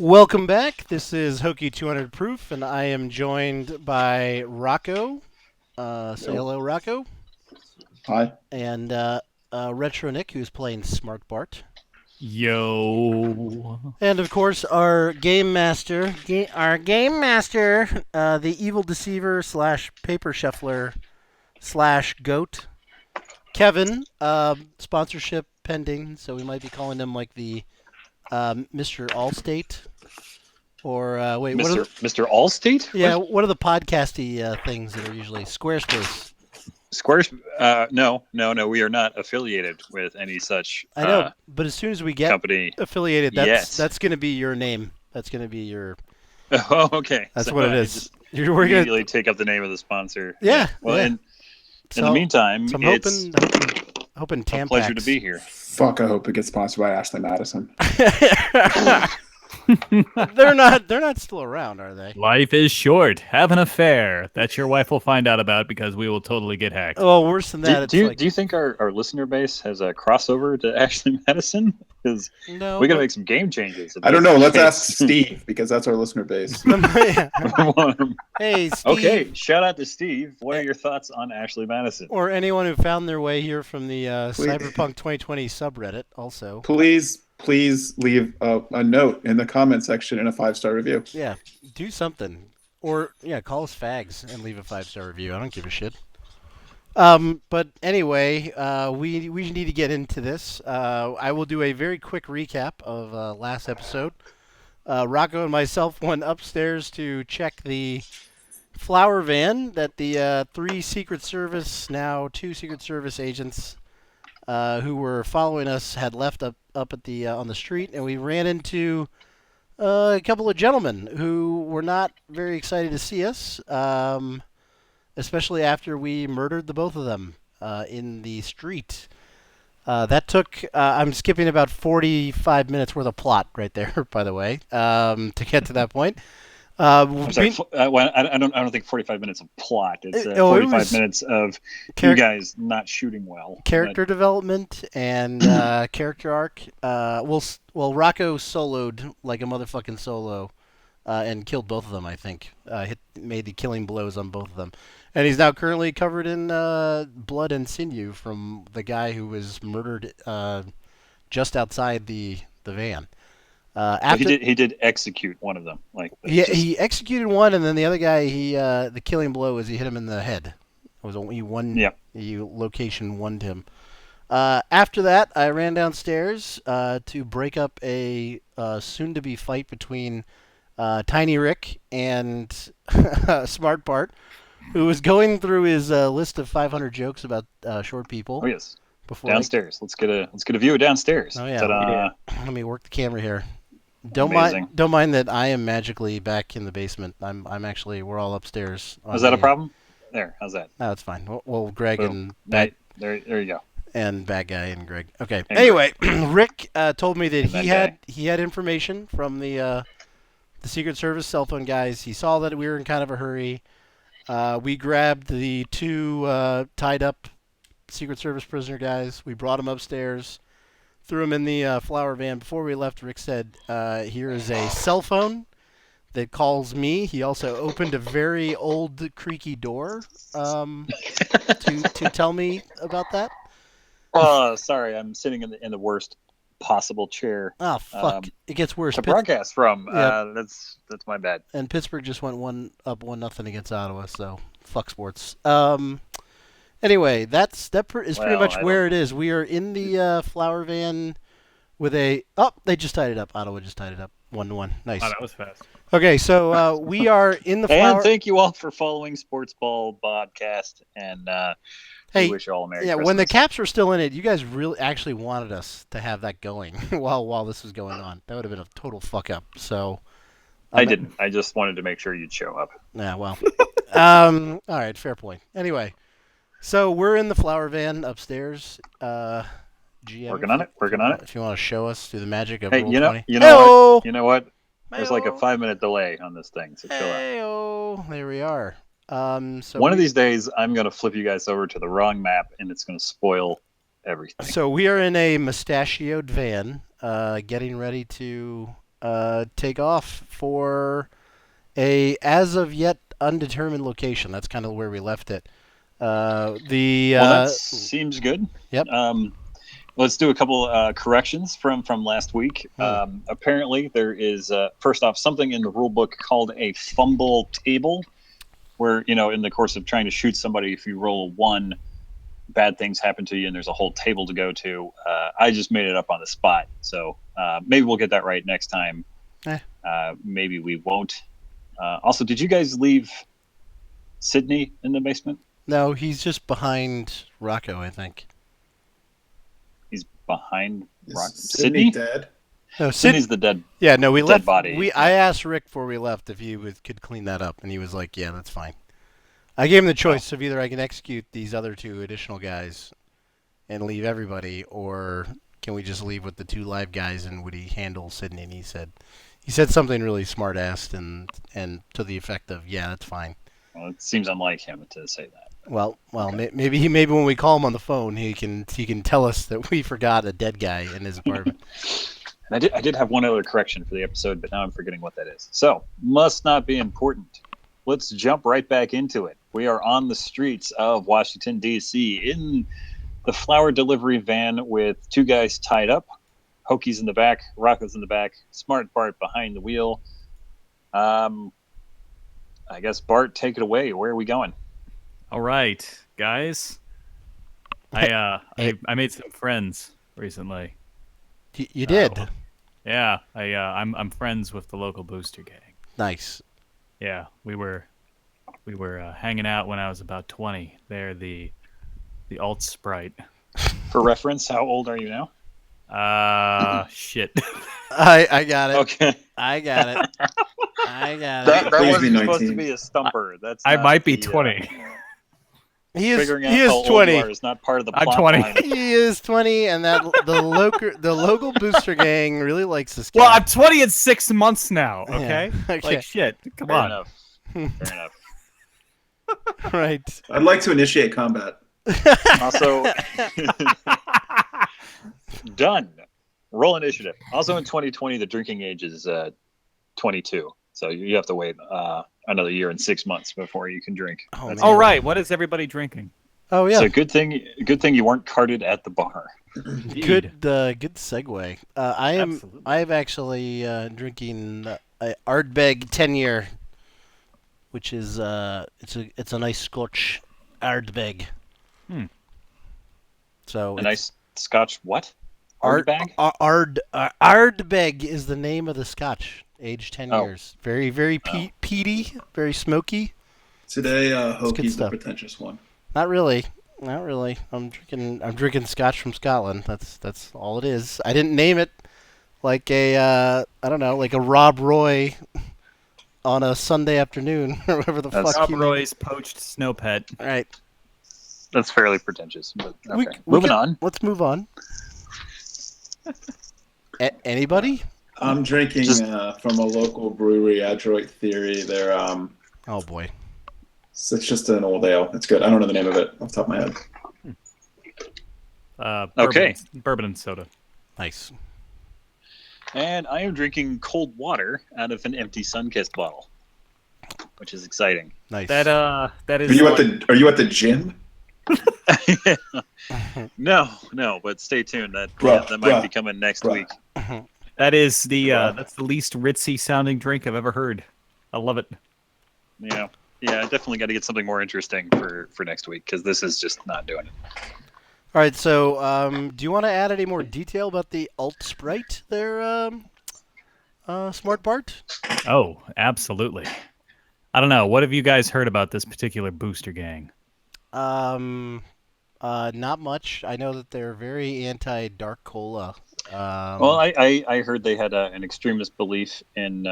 Welcome back. This is Hokie 200 Proof, and I am joined by Rocco. Say hello, Rocco. Hi. And RetroNick, who's playing Smart Bart. Yo. And of course, our game master, the evil deceiver slash paper shuffler slash goat, Kevin. Sponsorship pending, so we might be calling him like the Mr. Allstate. Or wait, what are Mr. Allstate? yeah, what are the podcasty things that are usually Squarespace? No. We are not affiliated with any such. I know, but as soon as we get company affiliated, that's going to be your name. That's going to be your. Oh, okay. That's so what it I is. just We're immediately take up the name of the sponsor. Yeah. Well, yeah. in the meantime, so I'm it's hoping Tampax. a pleasure to be here. Fuck, I hope it gets sponsored by Ashley Madison. They're not still around, are they? Life is short. Have an affair. That your wife will find out about because we will totally get hacked. Oh, worse than that. Do you think our listener base has a crossover to Ashley Madison? Because we got to make some game changes. I don't know. Let's ask Steve because that's our listener base. Hey, Steve. Okay, shout out to Steve. What are your thoughts on Ashley Madison? Or anyone who found their way here from the Cyberpunk 2020 subreddit also. Please leave a note in the comment section and a 5-star review. Yeah, do something. Or, call us fags and leave a 5-star review. I don't give a shit. But anyway, we need to get into this. I will do a very quick recap of last episode. Rocco and myself went upstairs to check the flower van that the 2 Secret Service agents who were following us had left up at the on the street, and we ran into a couple of gentlemen who were not very excited to see us, especially after we murdered the both of them in the street. That took, I'm skipping about 45 minutes worth of plot right there, by the way, to get to that point. I'm sorry. I don't think 45 minutes of plot. It's 45 minutes of you guys not shooting well. Character development and character arc. Well, Rocco soloed like a motherfucking solo, and killed both of them. I think made the killing blows on both of them, and he's now currently covered in blood and sinew from the guy who was murdered just outside the van. He did execute one of them. He executed one, and then the other guy, the killing blow was he hit him in the head. It was only one. Yeah. He location one him. After that, I ran downstairs to break up a soon-to-be fight between Tiny Rick and Smart Bart, who was going through his list of 500 jokes about short people. Oh yes. Downstairs. Let's get a view of downstairs. Oh yeah. Let me work the camera here. Don't mind that I am magically back in the basement. We're all upstairs. Is that a problem? There, how's that? No, it's fine. Well, Greg Boom. and there you go. And bad guy and Greg. Okay. And anyway, Rick told me that he had information from the Secret Service cell phone guys. He saw that we were in kind of a hurry. We grabbed the 2 tied up Secret Service prisoner guys. We brought them upstairs. Threw him in the flower van. Before we left, Rick said, here is a cell phone that calls me. He also opened a very old, creaky door to tell me about that. Oh, sorry. I'm sitting in the worst possible chair. Oh, fuck. It gets worse. To broadcast from. Yep. That's my bad. And Pittsburgh just went 1-0 against Ottawa, so fuck sports. Anyway, that is pretty much where it is. We are in the flower van with a... Oh, they just tied it up. Ottawa just tied it up. 1-1. Nice. Oh, that was fast. Okay, so we are in the flower... And thank you all for following Sports Ball podcast. And we wish you all a Merry Christmas. When the Caps were still in it, you guys really actually wanted us to have that going while this was going on. That would have been a total fuck up. So... I didn't. I just wanted to make sure you'd show up. Yeah, well. All right, fair point. Anyway... So we're in the flower van upstairs. GM, working on it. If you want to show us through the magic of Roll 20. You know what? There's like a 5-minute delay on this thing, so chill out. There we are. So one of these days, I'm gonna flip you guys over to the wrong map, and it's gonna spoil everything. So we are in a mustachioed van, getting ready to take off for a as of yet undetermined location. That's kind of where we left it. Well, that seems good. Yep. Let's do a couple corrections from last week. Apparently, there is first off something in the rule book called a fumble table, where in the course of trying to shoot somebody, if you roll a 1, bad things happen to you, and there's a whole table to go to. I just made it up on the spot, so maybe we'll get that right next time. Maybe we won't. Also, did you guys leave Sydney in the basement? No, he's just behind Rocco, I think. He's behind Rocco. Sydney dead? No, Sydney's the dead. Yeah, no, we left. Body. I asked Rick before we left if he could clean that up, and he was like, "Yeah, that's fine." I gave him the choice of either I can execute these other 2 additional guys and leave everybody, or can we just leave with the 2 live guys and would he handle Sydney? And he said something really smart-assed and to the effect of, "Yeah, that's fine." Well, it seems unlike him to say that. Well, okay. maybe when we call him on the phone, he can tell us that we forgot a dead guy in his apartment. And I did have one other correction for the episode, but now I'm forgetting what that is. So, must not be important. Let's jump right back into it. We are on the streets of Washington, D.C. in the flower delivery van with 2 guys tied up. Hokie's in the back, Rocco's in the back, Smart Bart behind the wheel. I guess, Bart, take it away. Where are we going? All right, guys. I made some friends recently. You did? Yeah, I'm friends with the local booster gang. Nice. Yeah, we were hanging out when I was about 20. They're the alt sprite. For reference, how old are you now? Shit. I got it. Okay. I got it. That wasn't supposed to be a stumper. I might be 20. He is figuring out he is how 20. Old you are is not part of the plot. I'm 20. Line. He is 20, and that the local booster gang really likes this guy. Well, I'm 20 in 6 months now. Okay. Yeah, okay. Like shit. Come Fair on. enough. Fair enough. Right. I'd like to initiate combat. Also, done. Roll initiative. Also, in 2020, the drinking age is 22, so you have to wait another year and 6 months before you can drink. All right. What is everybody drinking? Oh yeah. So good thing you weren't carded at the bar. Good segue. I'm actually drinking Ardbeg 10-year, which is it's a nice Scotch Ardbeg. So a nice Scotch what? Ardbeg is the name of the Scotch, aged 10 years. Very peaty, very smoky. Today, Hokie's the pretentious one. Not really. I'm drinking Scotch from Scotland. That's all it is. I didn't name it like a like a Rob Roy on a Sunday afternoon or whatever the fuck. Rob Roy's poached snow pet. All right. That's fairly pretentious. But okay. Moving on. Let's move on. Anybody? I'm drinking from a local brewery, Adroit Theory. They're oh boy. It's just an old ale. It's good. I don't know the name of it off the top of my head. Okay. Bourbon and soda. Nice. And I am drinking cold water out of an empty Sunkist bottle, which is exciting. Nice. That is. Are you at the gym? No, but stay tuned. That might be coming next week. That is that's the least ritzy sounding drink I've ever heard. I love it. Yeah, definitely got to get something more interesting for next week because this is just not doing it. All right, so do you want to add any more detail about the alt sprite there, Smart Bart? Oh, absolutely. I don't know. What have you guys heard about this particular booster gang? Not much. I know that they're very anti-dark cola. Well, I heard they had an extremist belief in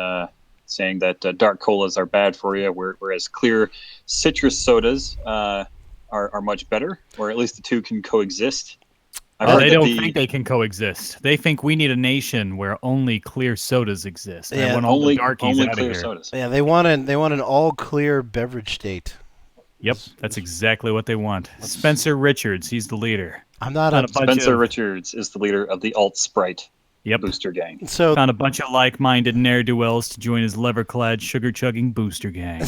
saying that dark colas are bad for you, whereas clear citrus sodas are much better, or at least the two can coexist. They don't think they can coexist. They think we need a nation where only clear sodas exist. Yeah, want all the darkies only out clear of here. Sodas. Yeah, they want an all-clear beverage state. Yep, that's exactly what they want. Spencer Richards, he's the leader. I'm not a Spencer Richards is the leader of the alt sprite. Yep. booster gang. So, Found a bunch of like-minded ne'er-do-wells to join his lever-clad, sugar-chugging booster gang.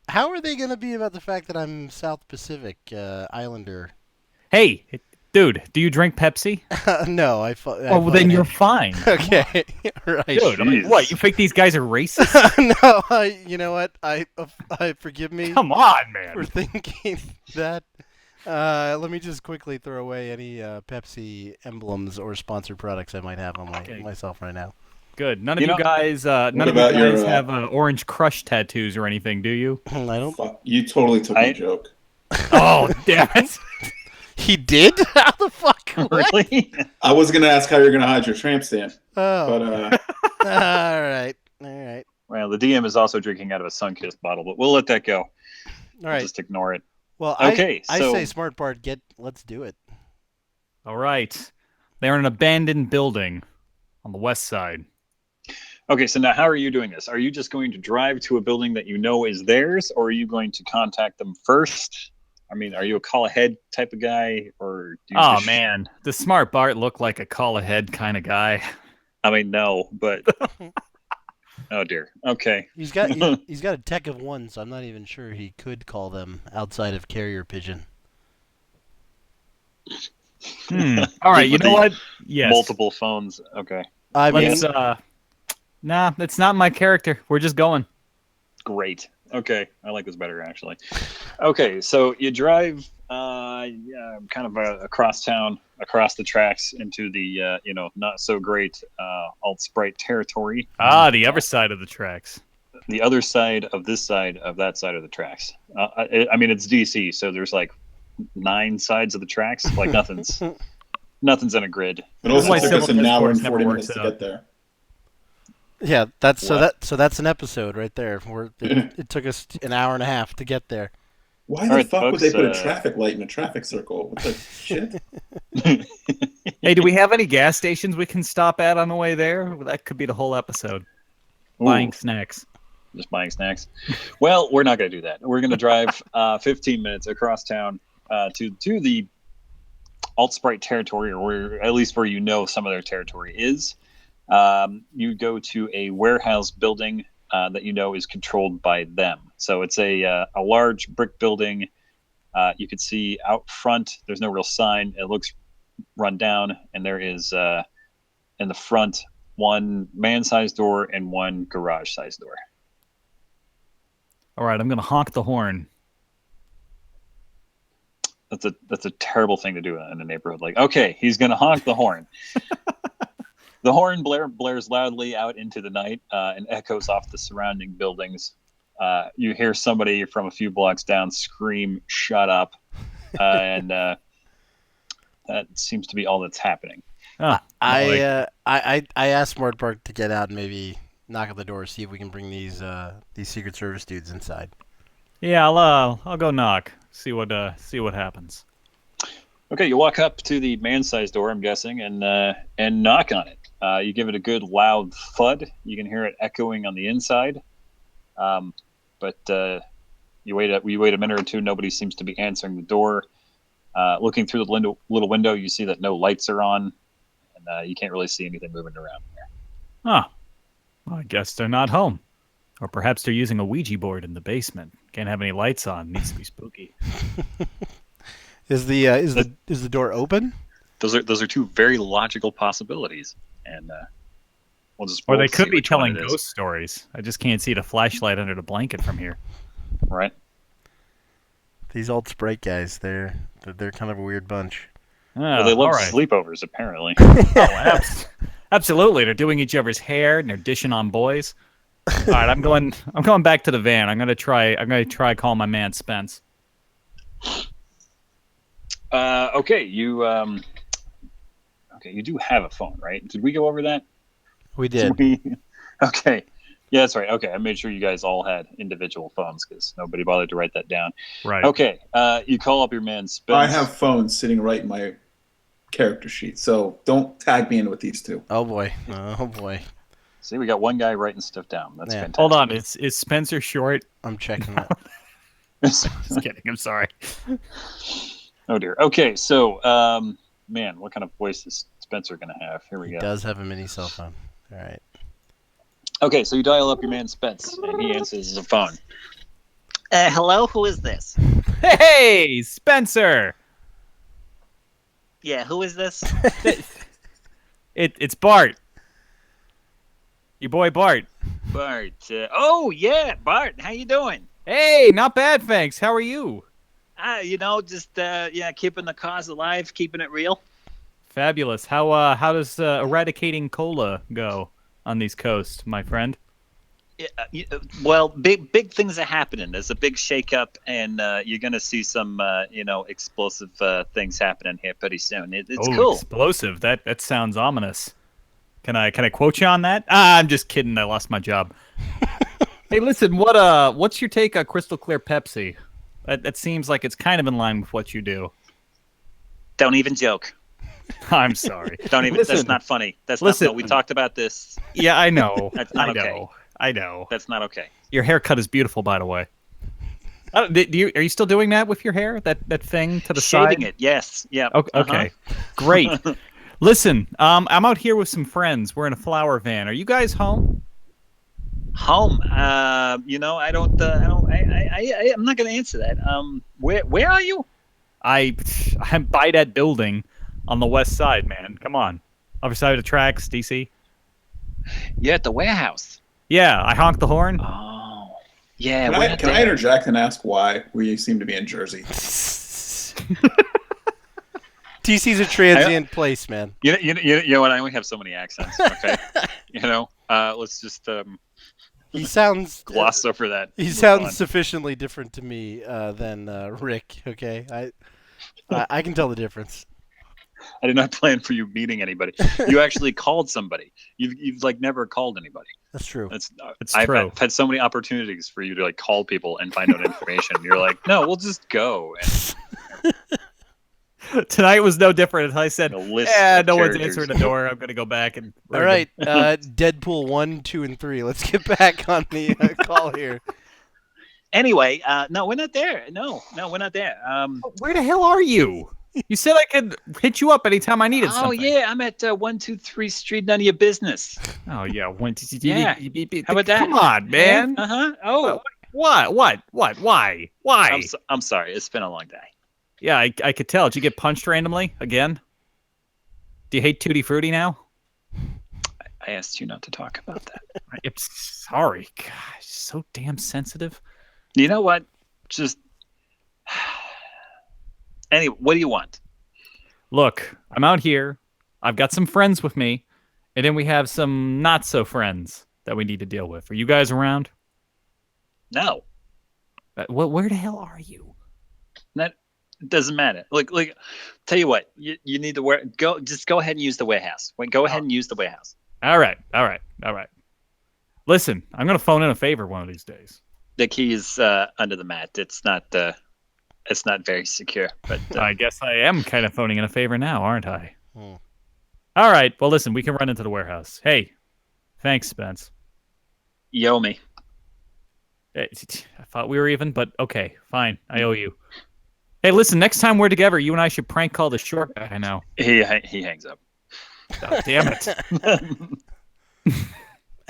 how are they going to be about the fact that I'm South Pacific Islander? Hey, dude, do you drink Pepsi? No, I. Oh, well, then you're fine. Okay, right. Dude, Jeez. what? You think these guys are racist? No, you know what? I forgive me Come on, for man. thinking that. Let me just quickly throw away any Pepsi emblems or sponsored products I might have on myself right now. Good. None of You you know- guys, none of you about your, guys have Orange Crush tattoos or anything, do you? I don't. Fuck, you totally took my joke. Oh, damn it! He did? How the fuck? What? Really? I was gonna ask how you're gonna hide your tramp stamp, Oh. but All right. All right. Well, the DM is also drinking out of a Sunkist bottle, but we'll let that go. All We'll right. just ignore it. Well, Okay, I so- say, Smart Bart, let's do it. All right. They're in an abandoned building on the west side. Okay, so now how are you doing this? Are you just going to drive to a building that you know is theirs, or are you going to contact them first? I mean, are you a call ahead type of guy, or do you Oh, just- man. Does Smart Bart look like a call-ahead kind of guy? I mean, no, but oh dear. Okay. He's got he's got a tech of one, so I'm not even sure he could call them outside of carrier pigeon. All right, you With know the what? Yes. Multiple phones. Okay. I mean, Let's, nah, it's not my character. We're just going. Great. Okay, I like this better actually. Okay, so you drive kind of across town, across the tracks into the not so great alt sprite territory. The other side of the tracks. The other side of this side of that side of the tracks. I mean, it's DC, so there's like 9 sides of the tracks. Like nothing's in a grid. it also why took us civil an hour and discourse never 40 works minutes to out. get there. yeah, that's What? so that's an episode right there. It took us an hour and a half to get there. Why All the right, fuck would folks, they put a traffic light in a traffic circle? What the shit? Hey, do we have any gas stations we can stop at on the way there? That could be the whole episode. Ooh. Buying snacks. Just buying snacks. Well, we're not going to do that. We're going to drive 15 minutes across town to the alt sprite territory, or at least where you know some of their territory is. You go to a warehouse building that you know is controlled by them. So it's a large brick building. You can see out front. There's no real sign. It looks run down, and there is in the front one man-sized door and one garage-sized door. All right, I'm going to honk the horn. That's a terrible thing to do in a neighborhood. Like, okay, he's gonna honk the horn. The horn blares loudly out into the night and echoes off the surrounding buildings. You hear somebody from a few blocks down scream, "Shut up!" And that seems to be all that's happening. Oh, I asked Smart Bart to get out and maybe knock at the door, see if we can bring these Secret Service dudes inside. yeah, I'll go knock. See what happens. Okay, you walk up to the man-sized door, I'm guessing, and knock on it. You give it a good loud thud. You can hear it echoing on the inside. But you wait a minute or two. Nobody seems to be answering the door. Looking through the little window, you see that no lights are on, and you can't really see anything moving around there. Huh. Well, I guess they're not home. Or perhaps they're using a Ouija board in the basement. Can't have any lights on. Needs to be spooky. Is the door open? Those are 2 very logical possibilities, and we'll just. Or they we'll could see be which one telling it is. ghost stories. I just can't see the flashlight under the blanket from here. Right. These old Sprite guys, they're kind of a weird bunch. Well, they love all right. sleepovers, apparently. Absolutely, they're doing each other's hair and they're dishing on boys. All right, I'm going back to the van. I'm gonna try call my man Spence. Okay, you do have a phone, right? Did we go over that? We did. Okay. Yeah, that's right. Okay, I made sure you guys all had individual phones because nobody bothered to write that down. Right. Okay, you call up your man Spence. I have phones sitting right in my character sheet, so don't tag me in with these 2. Oh boy. Oh boy. See, we got one guy writing stuff down. That's Yeah. fantastic. Hold on. Is Spencer short? I'm checking that. Just kidding. I'm sorry. Oh dear. Okay, so man, what kind of voice is Spencer going to have? Here we He go. does have a mini cell phone. All right. Okay, so you dial up your man Spence, and he answers the phone. Hello, who is this? Hey, Spencer. Yeah, who is this? It's Bart. Your boy Bart. Bart. Oh, yeah, Bart. How you doing? Hey, not bad, thanks. How are you? Just keeping the cause alive, keeping it real. Fabulous. How does eradicating cola go on these coasts, my friend? Well, big things are happening. There's a big shakeup, and you're going to see some explosive things happening here pretty soon. It's cool. Explosive. That sounds ominous. Can I quote you on that? I'm just kidding. I lost my job. Hey, listen. What's your take on Crystal Clear Pepsi? That seems like it's kind of in line with what you do. Don't even joke. I'm sorry. Don't even. Listen, that's not funny. listen. No, we talked about this. Yeah, I know. That's not okay. I know. That's not okay. Your haircut is beautiful, by the way. Are you still doing that with your hair? That thing to the side? Shaving it, yes. Yeah. Okay. Great. Listen, I'm out here with some friends. We're in a flower van. Are you guys home? Home. I don't. I'm not going to answer that. Where are you? I'm by that building on the west side, man. Come on. Other side of the tracks, DC. You're at the warehouse. Yeah, I honked the horn. Oh. Yeah. Can I interject and ask why we seem to be in Jersey? TC's a transient place, man. You know what? I only have so many accents. Okay. Let's just He sounds gloss over that. He sounds sufficiently different to me than Rick. Okay, I can tell the difference. I did not plan for you meeting anybody. You actually called somebody. You've like never called anybody. That's true. I've true. had so many opportunities for you to like call people and find out information. You're like, no, we'll just go. And Tonight was no different. As I said, a list yeah, of no one's characters. answering the door. I'm gonna go back and. All right, Deadpool 1, 2, and 3. Let's get back on the call here. Anyway, no, we're not there. No, we're not there. Where the hell are you? You said I could hit you up anytime I needed something. Oh yeah, I'm at 123 Street. None of your business. Oh yeah. Yeah. How about that? Come on, man. Uh huh. Oh, What? Why? I'm sorry. It's been a long day. Yeah, I could tell. Did you get punched randomly again? Do you hate Tutti Frutti now? I asked you not to talk about that. I'm sorry. Gosh, so damn sensitive. You know what? Just anyway, what do you want? Look, I'm out here. I've got some friends with me, and then we have some not so friends that we need to deal with. Are you guys around? No, Where the hell are you? that doesn't matter. Look. Tell you what, you need to just go ahead and use the warehouse. Go ahead and use the warehouse. All right. Listen, I'm gonna phone in a favor one of these days. The key is under the mat. It's not very secure. But I guess I am kind of phoning in a favor now, aren't I? Hmm. All right. Well, listen, we can run into the warehouse. Hey, thanks, Spence. you owe me. I thought we were even, but okay, fine. I owe you. Hey, listen, next time we're together, you and I should prank call the short guy I know. He hangs up. Oh, damn it.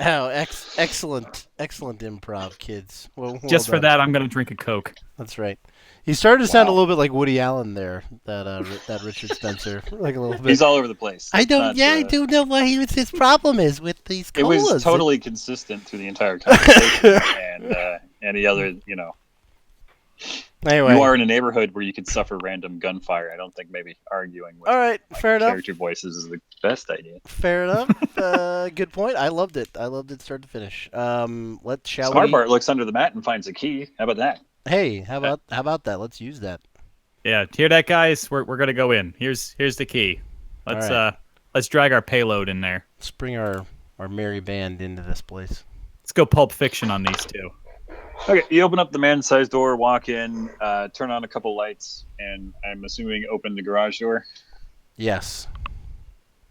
Oh, excellent improv, kids. Well Just for done. that, I'm going to drink a Coke. That's right. He started to sound a little bit like Woody Allen there. That Richard Spencer, like a little bit. He's all over the place. I don't know what his problem is with these It colas. was totally consistent through the entire conversation, and any other, Anyway, you are in a neighborhood where you could suffer random gunfire. I don't think maybe arguing with all right, fair enough. character voices is the best idea. Fair enough. Good point. I loved it start to finish. Smart Bart looks under the mat and finds a key. How about that? Hey, how about that? Let's use that. Yeah, hear that, guys? We're going to go in. Here's the key. Let's drag our payload in there. Let's bring our merry band into this place. Let's go Pulp Fiction on these two. Okay, you open up the man-sized door, walk in, turn on a couple lights, and I'm assuming open the garage door. Yes.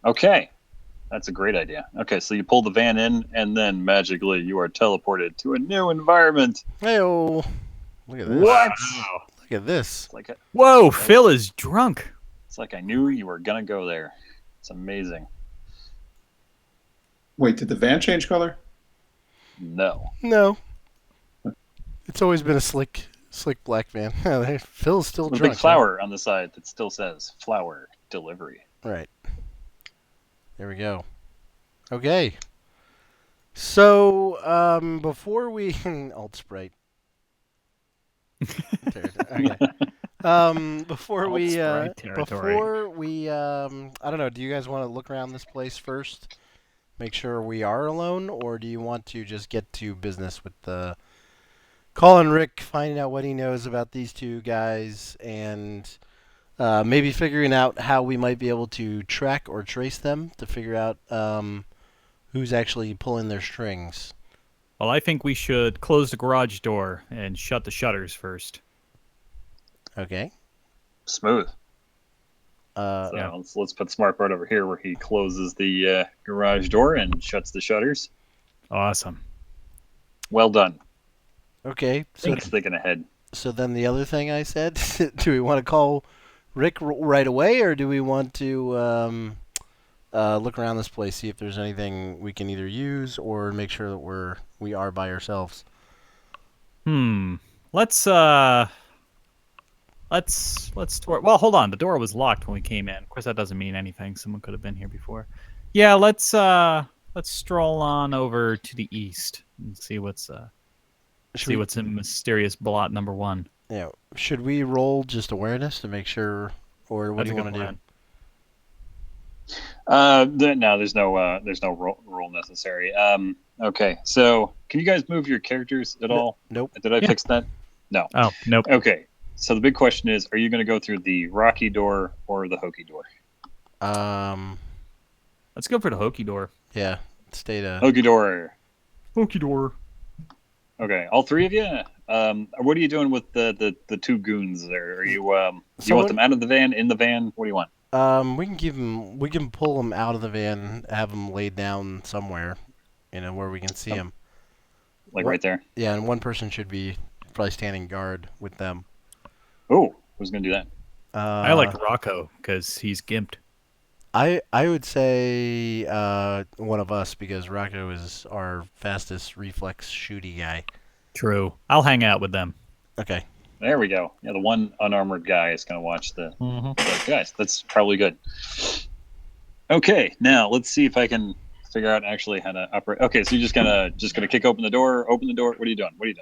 Okay, that's a great idea. Okay, so you pull the van in, and then magically you are teleported to a new environment. Hey-oh. Look at this. What? Wow. Look at this. It's like Whoa, Phil is drunk. it's like I knew you were gonna go there. It's amazing. Wait, did the van change color? No. No. It's always been a slick black van. Phil's still With a drunk. big flower on the side that still says flower delivery. Huh? Right. There we go. Okay. So, before we alt sprite. Okay. Before Alt we sprite territory. I don't know, do you guys want to look around this place first? Make sure we are alone, or do you want to just get to business with calling Rick, finding out what he knows about these two guys, and maybe figuring out how we might be able to track or trace them to figure out who's actually pulling their strings? Well, I think we should close the garage door and shut the shutters first. Okay. Smooth. Uh, So Yeah. let's put Smart Bart over here where he closes the garage door and shuts the shutters. Awesome. Well done. okay. Thinking ahead. So then the other thing I said, do we want to call Rick right away, or do we want to look around this place, see if there's anything we can either use or make sure that we are by ourselves? Let's well, hold on. The door was locked when we came in. Of course, that doesn't mean anything. Someone could have been here before. Yeah, let's stroll on over to the east and see what's in mysterious blot number 1. Yeah. Should we roll just awareness to make sure, or what That's do a you good want to do? plan. No, there's no roll necessary. Okay, so can you guys move your characters at all? Nope. Did I Yeah. fix that? No. Oh, nope. Okay, so the big question is: are you going to go through the Rocky door or the Hokie door? Let's go for the Hokie door. Yeah. Stay to. Hokie door. Hokie door. Okay, all three of you. What are you doing with the two goons there? Are you you want Someone- them out of the van, in the van? What do you want? We can pull them out of the van, have them laid down somewhere, where we can see them. Like What? right there. Yeah, and one person should be probably standing guard with them. Oh, who's going to do that? I like Rocco because he's gimped. I would say one of us, because Rocco is our fastest reflex shooty guy. True. I'll hang out with them. Okay. There we go. Yeah, the one unarmored guy is going to watch the guys. That's probably good. Okay, now let's see if I can figure out actually how to operate. Okay, so you're just gonna kick open the door, open the door. What are you doing? We're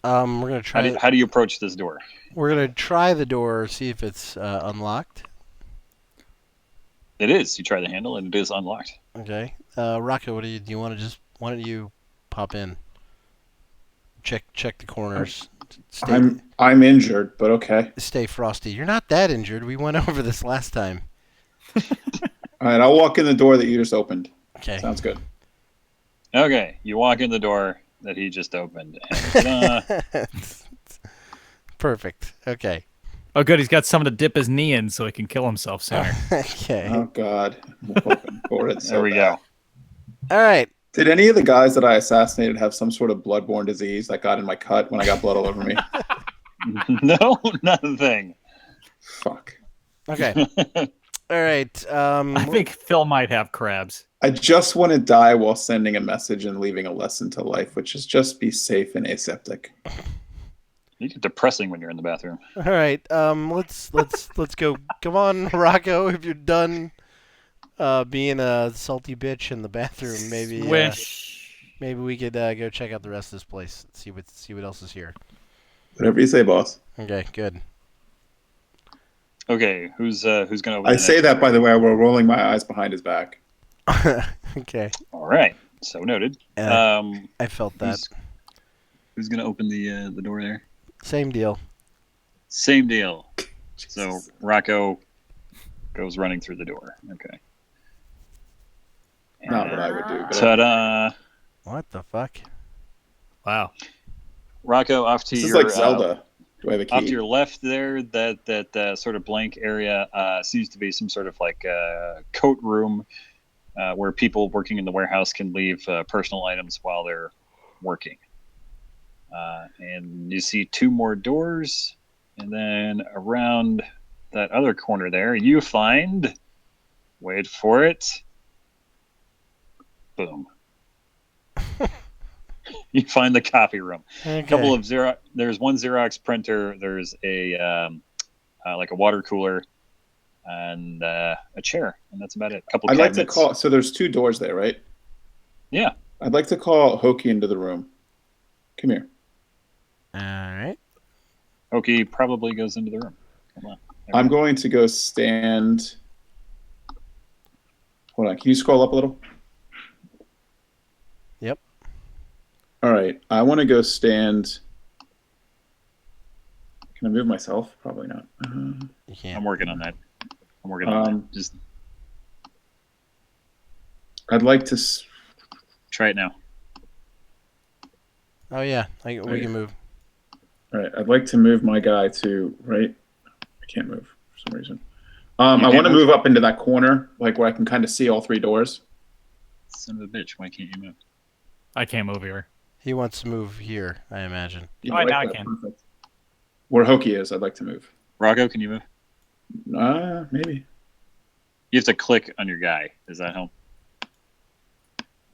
gonna try. How do you approach this door? We're gonna try the door, see if it's unlocked. It is. You try the handle, and it is unlocked. Okay. Rocco, what do you want to just? Why don't you pop in? Check the corners. I'm injured, but okay. Stay frosty. You're not that injured. We went over this last time. All right, I'll walk in the door that you just opened. Okay. Sounds good. Okay, you walk in the door that he just opened. And, Perfect. Okay. Oh, good. He's got someone to dip his knee in so he can kill himself sooner. Okay. Oh God. I'm hoping for it so there we bad. go. All right. Did any of the guys that I assassinated have some sort of bloodborne disease that got in my cut when I got blood all over me? No, not a thing. Fuck. Okay. All right. I think Phil might have crabs. I just want to die while sending a message and leaving a lesson to life, which is just be safe and aseptic. You get depressing when you're in the bathroom. All right. Let's go. Come on, Rocco. If you're done being a salty bitch in the bathroom, maybe we could go check out the rest of this place. See what else is here. Whatever you say, boss. Okay. Good. Okay, who's gonna open I the say next that, door? by the way, while rolling my eyes behind his back. Okay. All right, so noted. I felt that. Who's gonna open the door there? Same deal. Same deal. So Rocco goes running through the door. Okay. Not what I would do. But Ta-da! What the fuck? Wow. Rocco, off to this is your like Zelda. Do I have a off to key? your left there. That sort of blank area seems to be some sort of like coat room where people working in the warehouse can leave personal items while they're working. And you see two more doors, and then around that other corner there, you find Wait for it. Boom. You find the copy room. Okay. Couple of Xerox. There's one Xerox printer. There's a like a water cooler, and a chair, and that's about it. A couple. I'd like to cabinets. call. So there's 2 doors there, right? Yeah. I'd like to call Hokie into the room. Come here. All right. Hokie probably goes into the room. Come on. I'm going to go stand. Hold on. Can you scroll up a little? Yep. All right. I want to go stand. Can I move myself? Probably not. You can't. I'm working on that. I'm working on that. Just I'd like to. try it now. Oh yeah, we can move. All right. I'd like to move my guy to right. I can't move for some reason. I can't want to move? move up into that corner, like where I can kind of see all 3 doors. Son of a bitch! Why can't you move? I can't move here. He wants to move here, I imagine. Yeah, Right, now I that. can. Perfect. Where Hokie is, I'd like to move. Rocco, can you move? Maybe. You have to click on your guy. Does that help?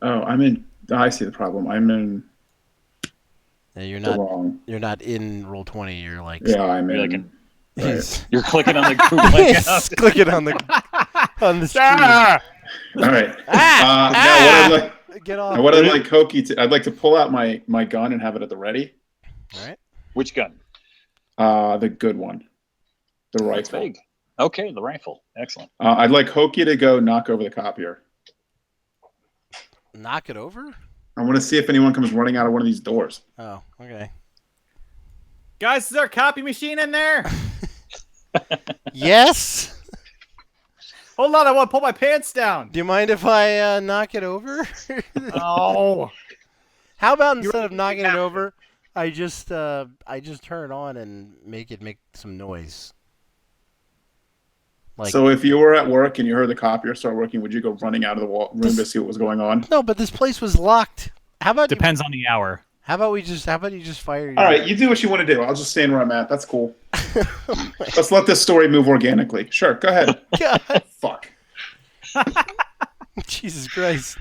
Oh, I'm in. I see the problem. I'm in Yeah, you're the not. wrong. You're not in Roll20. You're like. Yeah, I'm You're in. like He's, You're clicking on the Google he's account. clicking on the screen. Ah! All right. Ah! Now what I'd like. Get off. What I'd like Hokie to. I'd like to pull out my gun and have it at the ready. All right. Which gun? The good one. The That's rifle. big. Okay, the rifle. Excellent. I'd like Hokie to go knock over the copier. Knock it over. I want to see if anyone comes running out of one of these doors. Oh, okay. Guys, is there a copy machine in there? Yes. Hold on, I want to pull my pants down. Do you mind if I knock it over? Oh. How about instead of knocking it over, I just turn it on and make some noise. Like, So if you were at work and you heard the copier start working, would you go running out of the room to see what was going on? no, but this place was locked. How about Depends on the hour. How about you just fire your... All right, you do what you want to do. I'll just stand where I'm at. That's cool. Let's let this story move organically. Sure, go ahead. God, Fuck. Jesus Christ.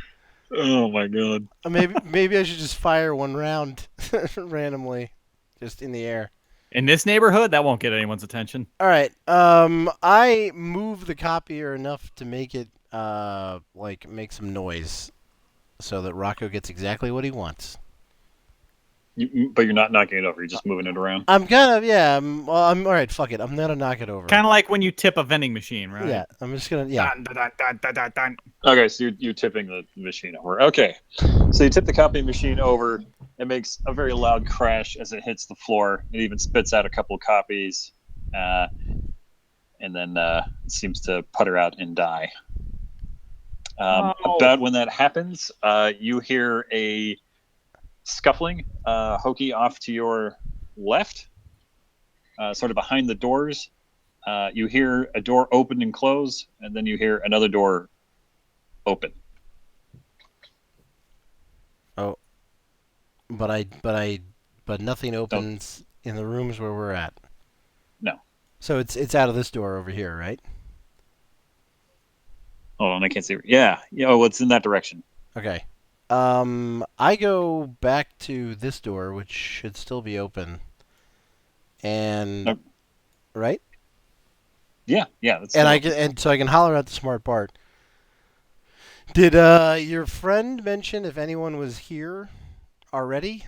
Oh my god. Maybe I should just fire one round randomly, just in the air. In this neighborhood, that won't get anyone's attention. All right. I move the copier enough to make it make some noise, so that Rocco gets exactly what he wants. But you're not knocking it over. You're just moving it around. I'm kind of I'm all right. Fuck it. I'm gonna knock it over. Kind of like when you tip a vending machine, right? Yeah. I'm just gonna Dun, dun, dun, dun, dun, dun, dun. Okay, so you're tipping the machine over. Okay, so you tip the copy machine over. It makes a very loud crash as it hits the floor. It even spits out a couple of copies, and then it seems to putter out and die. About when that happens, you hear a scuffling. Hokie off to your left, sort of behind the doors. You hear a door open and close, and then you hear another door open. Oh. But nothing opens in the rooms where we're at. No. So it's out of this door over here, right? Hold on, I can't see. Yeah. Oh, it's in that direction. Okay. I go back to this door, which should still be open. And Nope. right? Yeah. That's So I can holler at the Smart Bart. Did your friend mention if anyone was here already?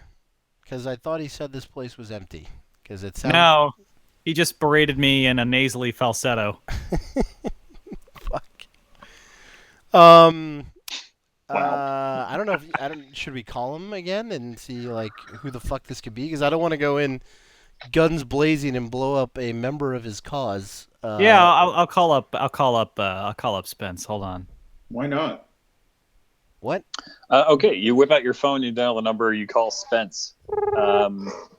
Because I thought he said this place was empty. Because it sounded... No, he just berated me in a nasally falsetto. Fuck. Wow. I don't know if should we call him again and see like who the fuck this could be? Because I don't want to go in guns blazing and blow up a member of his cause. Yeah, I'll call up Spence. Hold on. Why not? What? Okay, you whip out your phone, you dial the number, you call Spence.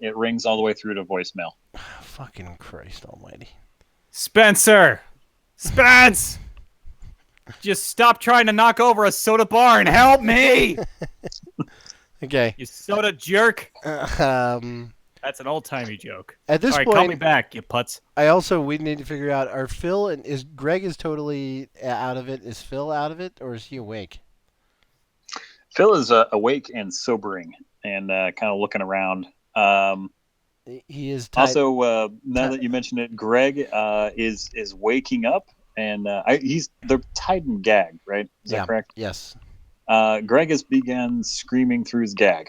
It rings all the way through to voicemail. Fucking Christ Almighty! Spencer, Spence, just stop trying to knock over a soda bar and help me. Okay. You soda jerk. That's an old-timey joke. At this All right, point, call me back, you putz. we need to figure out, are Phil and is Greg is totally out of it? Is Phil out of it, or is he awake? Phil is awake and sobering and kind of looking around. He is tied. Also, now that you mention it, Greg is waking up, and they're tied and gagged, right? Is that correct? Yes. Greg has begun screaming through his gag.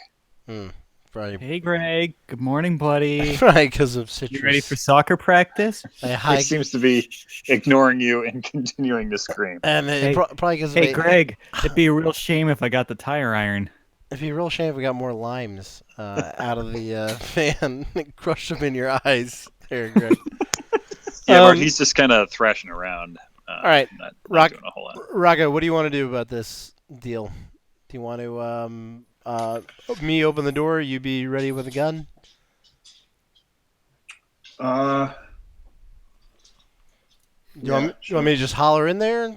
Probably. Hey, Greg. Good morning, buddy. Right, because of citrus. You ready for soccer practice? He seems to be ignoring you and continuing to scream. And Hey, probably because Hey, Greg. It'd be a real shame if I got the tire iron. It'd be a real shame if we got more limes out of the fan and crushed them in your eyes. There, Greg. Yeah, Bart, he's just kind of thrashing around. All right, not doing a whole lot. Rocco, what do you want to do about this deal? Do you want to me open the door? You be ready with a gun? Yeah, You want me to just holler in there?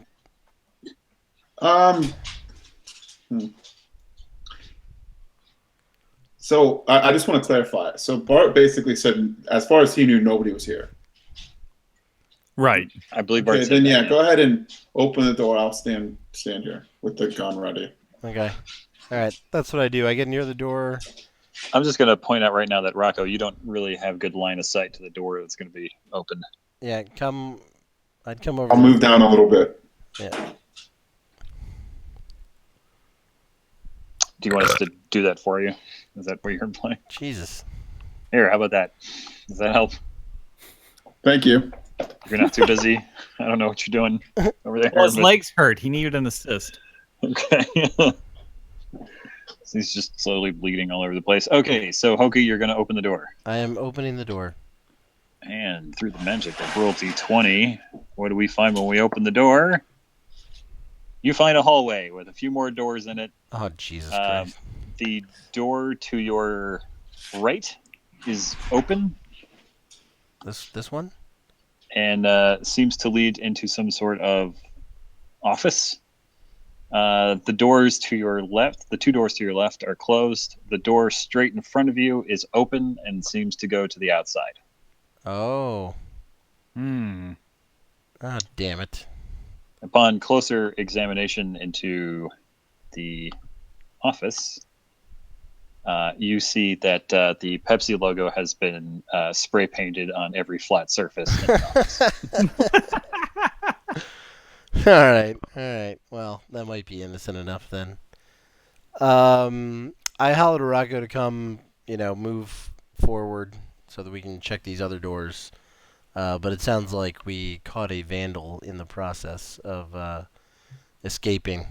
So I just want to clarify. So Bart basically said, as far as he knew, nobody was here. Right. I believe Bart Okay, said then that, go ahead and open the door. I'll stand here with the gun ready. Okay. All right, that's what I do. I get near the door. I'm just going to point out right now that, Rocco, you don't really have good line of sight to the door that's going to be open. Yeah, I'd come over. I'll move down a little bit. Yeah. Do you want us to do that for you? Is that what you're implying? Jesus. Here, how about that? Does that help? Thank you. You're not too busy. I don't know what you're doing over there. Well, his but- legs hurt. He needed an assist. Okay. So he's just slowly bleeding all over the place. Okay, so Hokie, you're going to open the door. I am opening the door. And through the magic of Royalty 20, what do we find when we open the door? You find a hallway with a few more doors in it. Oh, Jesus Christ. The door to your right is open This one? and seems to lead into some sort of office. The two doors to your left are closed. The door straight in front of you is open and seems to go to the outside. Oh. Hmm. Ah, damn it. Upon closer examination into the office, you see that the Pepsi logo has been spray painted on every flat surface in the office. All right. Well, that might be innocent enough then. I hollered to Rocco to come, move forward so that we can check these other doors. But it sounds like we caught a vandal in the process of escaping.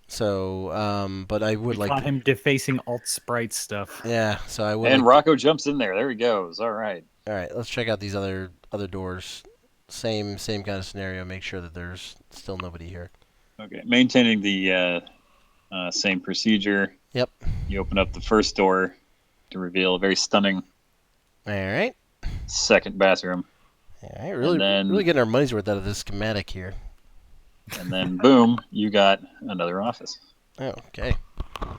So, but I would We like caught him defacing alt sprite stuff. Yeah, so I would. And Rocco jumps in there. There he goes. All right. All right, let's check out these other doors. Same kind of scenario. Make sure that there's still nobody here. Okay. Maintaining the same procedure. Yep. You open up the first door to reveal a very stunning All right. second bathroom. All right. Really, then- really getting our money's worth out of this schematic here. And then, boom, you got another office. Oh, okay. All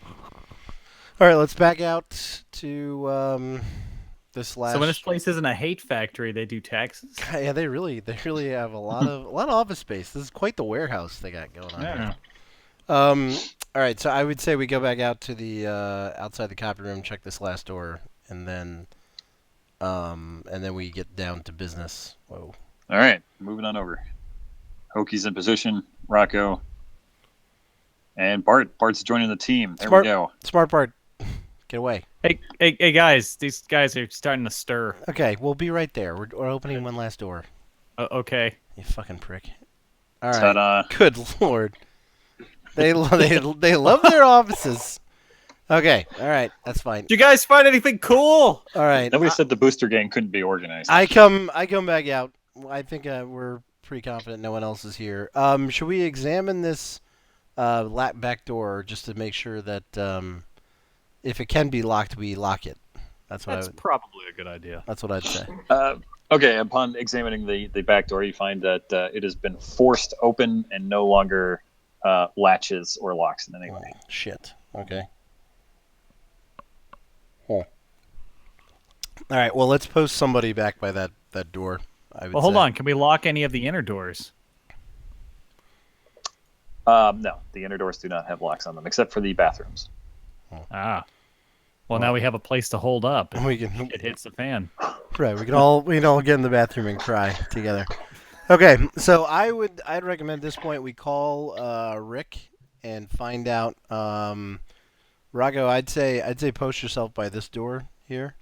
right, let's back out to this last. So when this place isn't a hate factory, they do taxes. Yeah, they really have a lot of office space. This is quite the warehouse they got going on. Yeah. Here. All right, so I would say we go back out to the outside the copy room, check this last door, and then we get down to business. Whoa. All right, moving on over. Hokie's in position. Rocco. And Bart. Bart's joining the team. There we go. Smart Bart, get away. Hey, guys! These guys are starting to stir. Okay, we'll be right there. We're opening one last door. Okay. You fucking prick. All right. Ta-da. Good lord. They love their offices. Okay. All right. That's fine. Did you guys find anything cool? All right. Nobody said the booster gang couldn't be organized. I come back out. I think we're pretty confident no one else is here. Should we examine this back door just to make sure that if it can be locked, we lock it? That's Probably a good idea. That's what I'd say. Okay, upon examining the back door, you find that it has been forced open and no longer latches or locks in any way. Shit. Okay. Huh. All right. Well, let's post somebody back by that door. I would Well, hold say. on. Can we lock any of the inner doors? No, the inner doors do not have locks on them, except for the bathrooms. Ah. Well, now we have a place to hold up. If We can. it hits the fan. Right. We can all get in the bathroom and cry together. Okay. So I'd recommend at this point we call Rick and find out. Rocco, I'd say post yourself by this door here.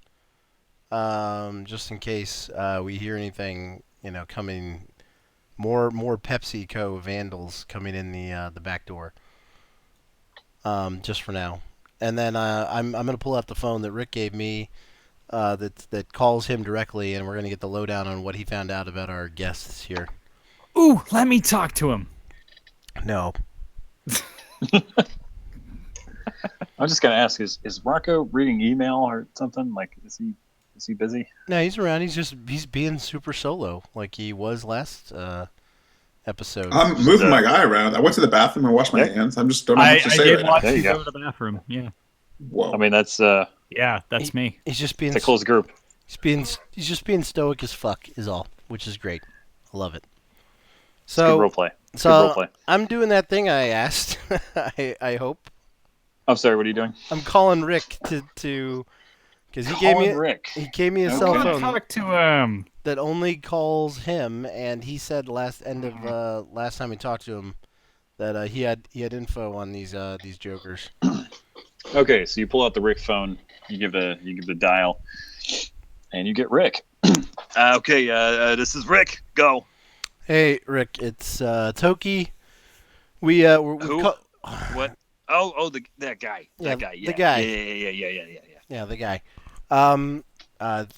Just in case we hear anything, coming. More PepsiCo vandals coming in the back door. Just for now, and then I'm gonna pull out the phone that Rick gave me, that calls him directly, and we're gonna get the lowdown on what he found out about our guests here. Ooh, let me talk to him. No, I'm just gonna ask: Is Rocco reading email or something? Like, is he busy? no, he's around. He's being super solo like he was last episode. I'm moving my guy around. I went to the bathroom and washed my Yeah. hands. I'm just don't know I what to say did right now. watch There you you go go. to the bathroom. Yeah. Whoa. I mean, that's Yeah, that's me. He's just being it's a close group. he's just being stoic as fuck is all, which is great. I love it. It's good So role play. Good so role play. I'm doing that thing I asked. I hope. I'm sorry. What are you doing? I'm calling Rick to because he gave me Rick. he gave me a Okay. cell I want to phone talk to him. that only calls him, and he said last time we talked to him that he had info on these jokers. Okay, so you pull out the Rick phone. You give the dial, and you get Rick. Okay, this is Rick. Go. Hey Rick, it's Hokie. We're Who? What? Oh, that guy. Yeah, That guy. Yeah. the guy. Yeah. Yeah, the guy.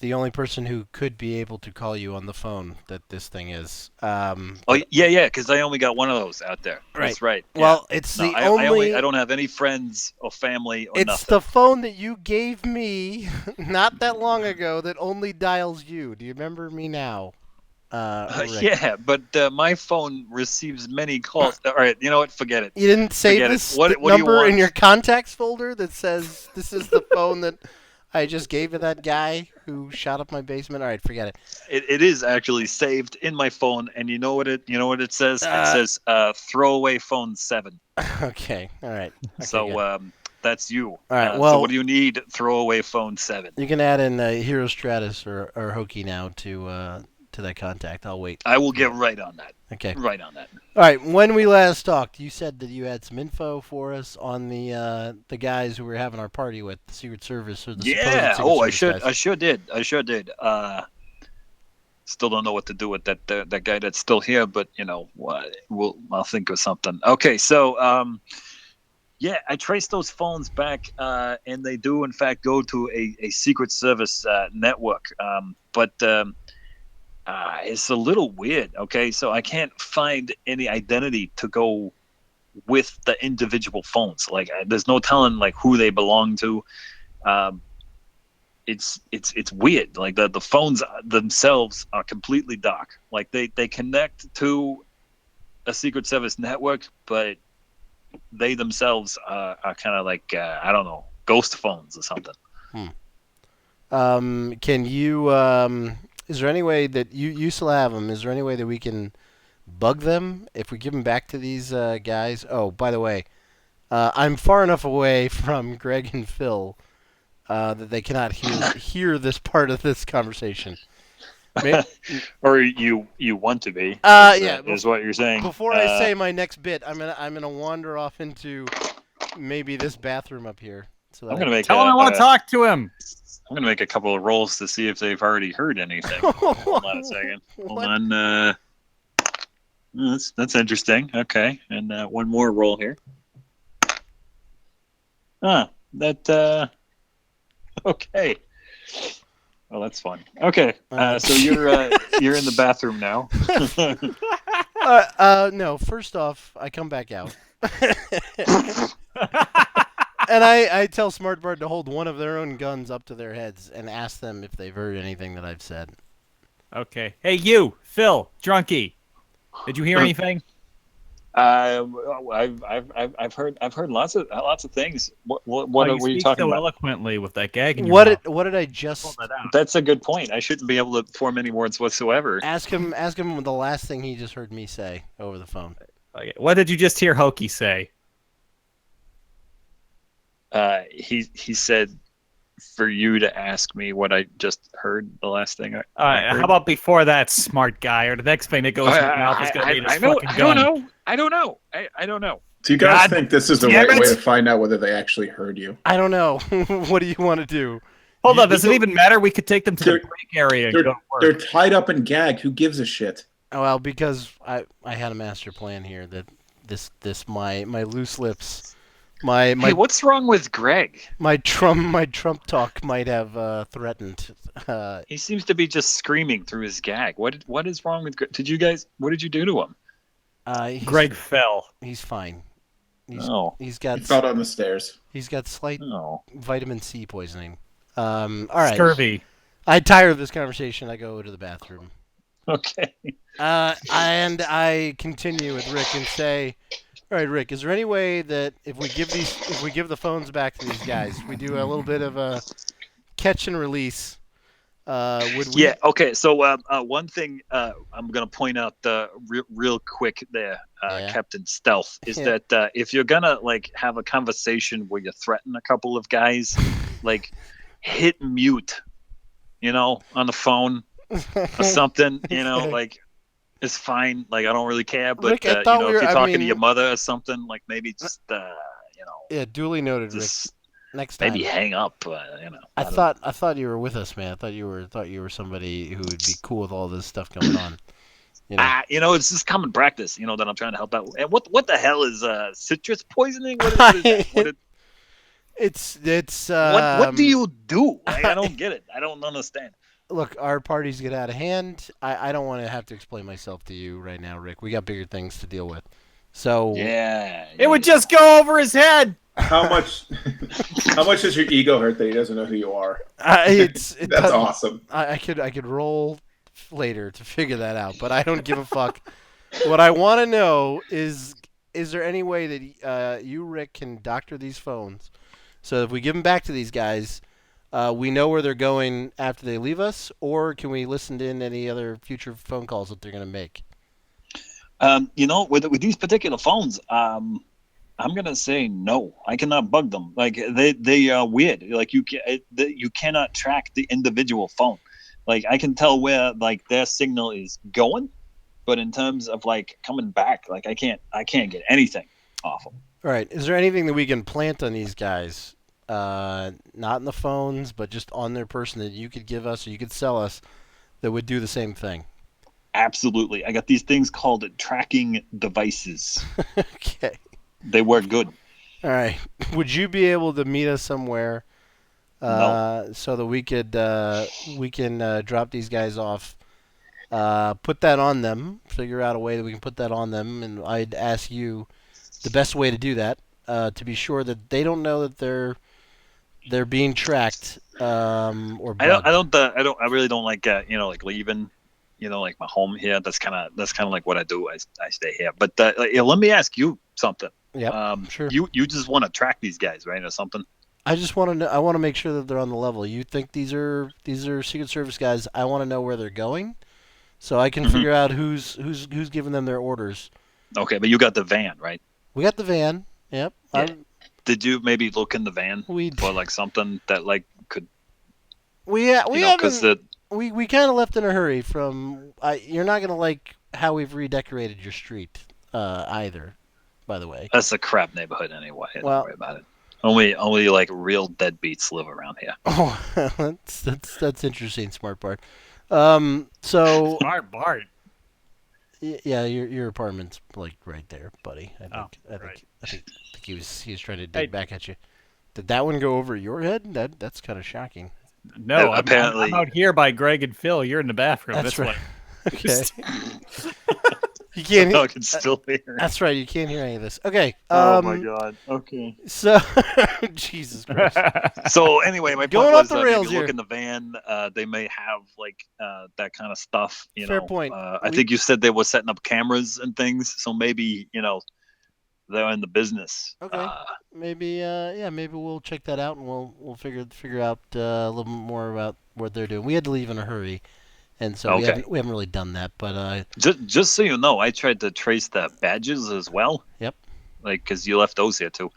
The only person who could be able to call you on the phone that this thing is. Oh, yeah. Because I only got one of those out there. That's right. Yeah. Well, it's No, the I don't have any friends or family or It's nothing. the phone that you gave me not that long ago that only dials you. Do you remember me now? Rick? Yeah, but my phone receives many calls. All right, you know what? Forget it. You didn't save Forget it. this What do you number in want? your contacts folder that says this is the phone that I just gave to that guy who shot up my basement? All right, forget it. It is actually saved in my phone, and you know what it says? It Uh, says throwaway phone 7. Okay, all right. Okay, So good. that's you. All right, So well- what do you need? Throwaway phone 7. You can add in Hero Stratus or Hokie now to that contact. I'll wait. I will get right on that. Okay. Right on that. All right. When we last talked, you said that you had some info for us on the guys who we were having our party with, the Secret Service or the Yeah. supposed Oh, Secret I Service guys. sure did. Still don't know what to do with that guy that's still here, but I'll think of something. Okay, so yeah, I traced those phones back, and they do in fact go to a Secret Service network. But it's a little weird. Okay, so I can't find any identity to go with the individual phones. Like, there's no telling like who they belong to. It's weird. Like the phones themselves are completely dark. Like they connect to a Secret Service network, but they themselves are kind of like I don't know, ghost phones or something. Can you? Is there any way that you still have them? Is there any way that we can bug them if we give them back to these guys? Oh, by the way, I'm far enough away from Greg and Phil that they cannot hear this part of this conversation. Or you want to be? Yeah. Is what you're saying. Before I say my next bit, I'm gonna wander off into maybe this bathroom up here. So that I'm gonna make. Tell him I want to talk to him. I'm gonna make a couple of rolls to see if they've already heard anything. Hold on a second. Hold What? on. That's interesting. Okay, and one more roll here. That. Okay. Well, that's fun. Okay, so you're in the bathroom now. No. First off, I come back out, and I tell Smart Bart to hold one of their own guns up to their heads and ask them if they've heard anything that I've said. Okay. Hey, you, Phil, drunkie. Did you hear anything? I've heard lots of things. What you were you speak talking so about? eloquently with that gag in your mouth. What did I Pull just that out. That's a good point. I shouldn't be able to form any words whatsoever. ask him? Ask him the last thing he just heard me say over the phone. Okay. What did you just hear Hokie say? He said for you to ask me what I just heard. The last thing I heard. How about before that, smart guy? Or the next thing that goes in your mouth is going to be this fucking gun. I don't know. I don't know. Do you guys God think this is the damn right way it. to find out whether they actually heard you? I don't know. What do you want to do? Hold on, does it even matter? We could take them to the They're- break area and go to They're work. tied up and gagged. Who gives a shit? Well, because I had a master plan here that my loose lips, my Hey, what's wrong with Greg? my Trump talk might have threatened. He seems to be just screaming through his gag. What is wrong with Greg? What did you do to him? Greg, fell. he's fine. He's Oh. he's got He fell down the stairs. he's got slight Oh. vitamin C poisoning. All right. Scurvy. I'm tired of this conversation. I go to the bathroom. Okay. And I continue with Rick and say, "All right, Rick, is there any way that if we give the phones back to these guys, we do a little bit of a catch and release? Would we?" Yeah. Okay. So one thing I'm gonna point out real quick there, Yeah. Captain Stealth, is Yeah. that if you're gonna like have a conversation where you threaten a couple of guys, like hit mute, on the phone or something, Okay. like it's fine. Like I don't really care. But Rick, I thought we if were- you're I talking to mean- your mother or something, like maybe just Yeah, duly noted, Rick. just Next time. maybe hang up. I don't thought you were with us, man. I thought you were somebody who would be cool with all this stuff going on. it's just common practice, that I'm trying to help out. And what the hell is citrus poisoning? What is that? It's What do you do? I don't get it. I don't understand. Look, our parties get out of hand. I don't want to have to explain myself to you right now, Rick. We got bigger things to deal with. So Yeah. It would just go over his head. How much? How much does your ego hurt that he doesn't know who you are? That's That's awesome. I could roll later to figure that out, but I don't give a fuck. What I want to know is there any way that you, Rick, can doctor these phones so if we give them back to these guys, we know where they're going after they leave us, or can we listen in any other future phone calls that they're going to make? With these particular phones, I'm gonna say no. I cannot bug them. Like they are weird. Like you cannot track the individual phone. Like I can tell where like their signal is going, but in terms of like coming back, like I can't get anything off them. All right. Is there anything that we can plant on these guys? Not in the phones, but just on their person that you could give us or you could sell us that would do the same thing. Absolutely. I got these things called tracking devices. Okay. They work good. All right. Would you be able to meet us somewhere so that we can drop these guys off, put that on them, figure out a way that we can put that on them, and I'd ask you the best way to do that to be sure that they don't know that they're being tracked or bugged. I really don't like like leaving like my home here. That's kind of like what I do. I stay here. But let me ask you something. Yeah, sure. You just want to track these guys, right, or something? I just want to know. I want to make sure that they're on the level. You think these are Secret Service guys? I want to know where they're going, so I can figure out who's giving them their orders. Okay, but you got the van, right? We got the van. Yep. Yeah. Did you maybe look in the van for like something that like could? We haven't. Because we kind of left in a hurry. You're not gonna like how we've redecorated your street either. By the way, that's a crap neighborhood anyway. Don't worry about it. Only like real deadbeats live around here. Oh, that's interesting, Smart Bart. So Smart Bart. Yeah, your apartment's like right there, buddy. I think he was trying to dig back at you. Did that one go over your head? That's kind of shocking. No, apparently I'm out here by Greg and Phil. You're in the bathroom. That's right. Okay. You can't. I can still hear. That's right. You can't hear any of this. Okay. Oh my god. Okay. So, Jesus Christ. So anyway, my Going point off was the rails maybe look here. in the van. They may have like that kind of stuff. Fair point. I think you said they were setting up cameras and things. So maybe they're in the business. Okay. Maybe. Maybe we'll check that out, and we'll figure out a little more about what they're doing. We had to leave in a hurry, and so Okay. we haven't really done that. But Just so you know, I tried to trace the badges as well. Yep. Like, because you left those here too,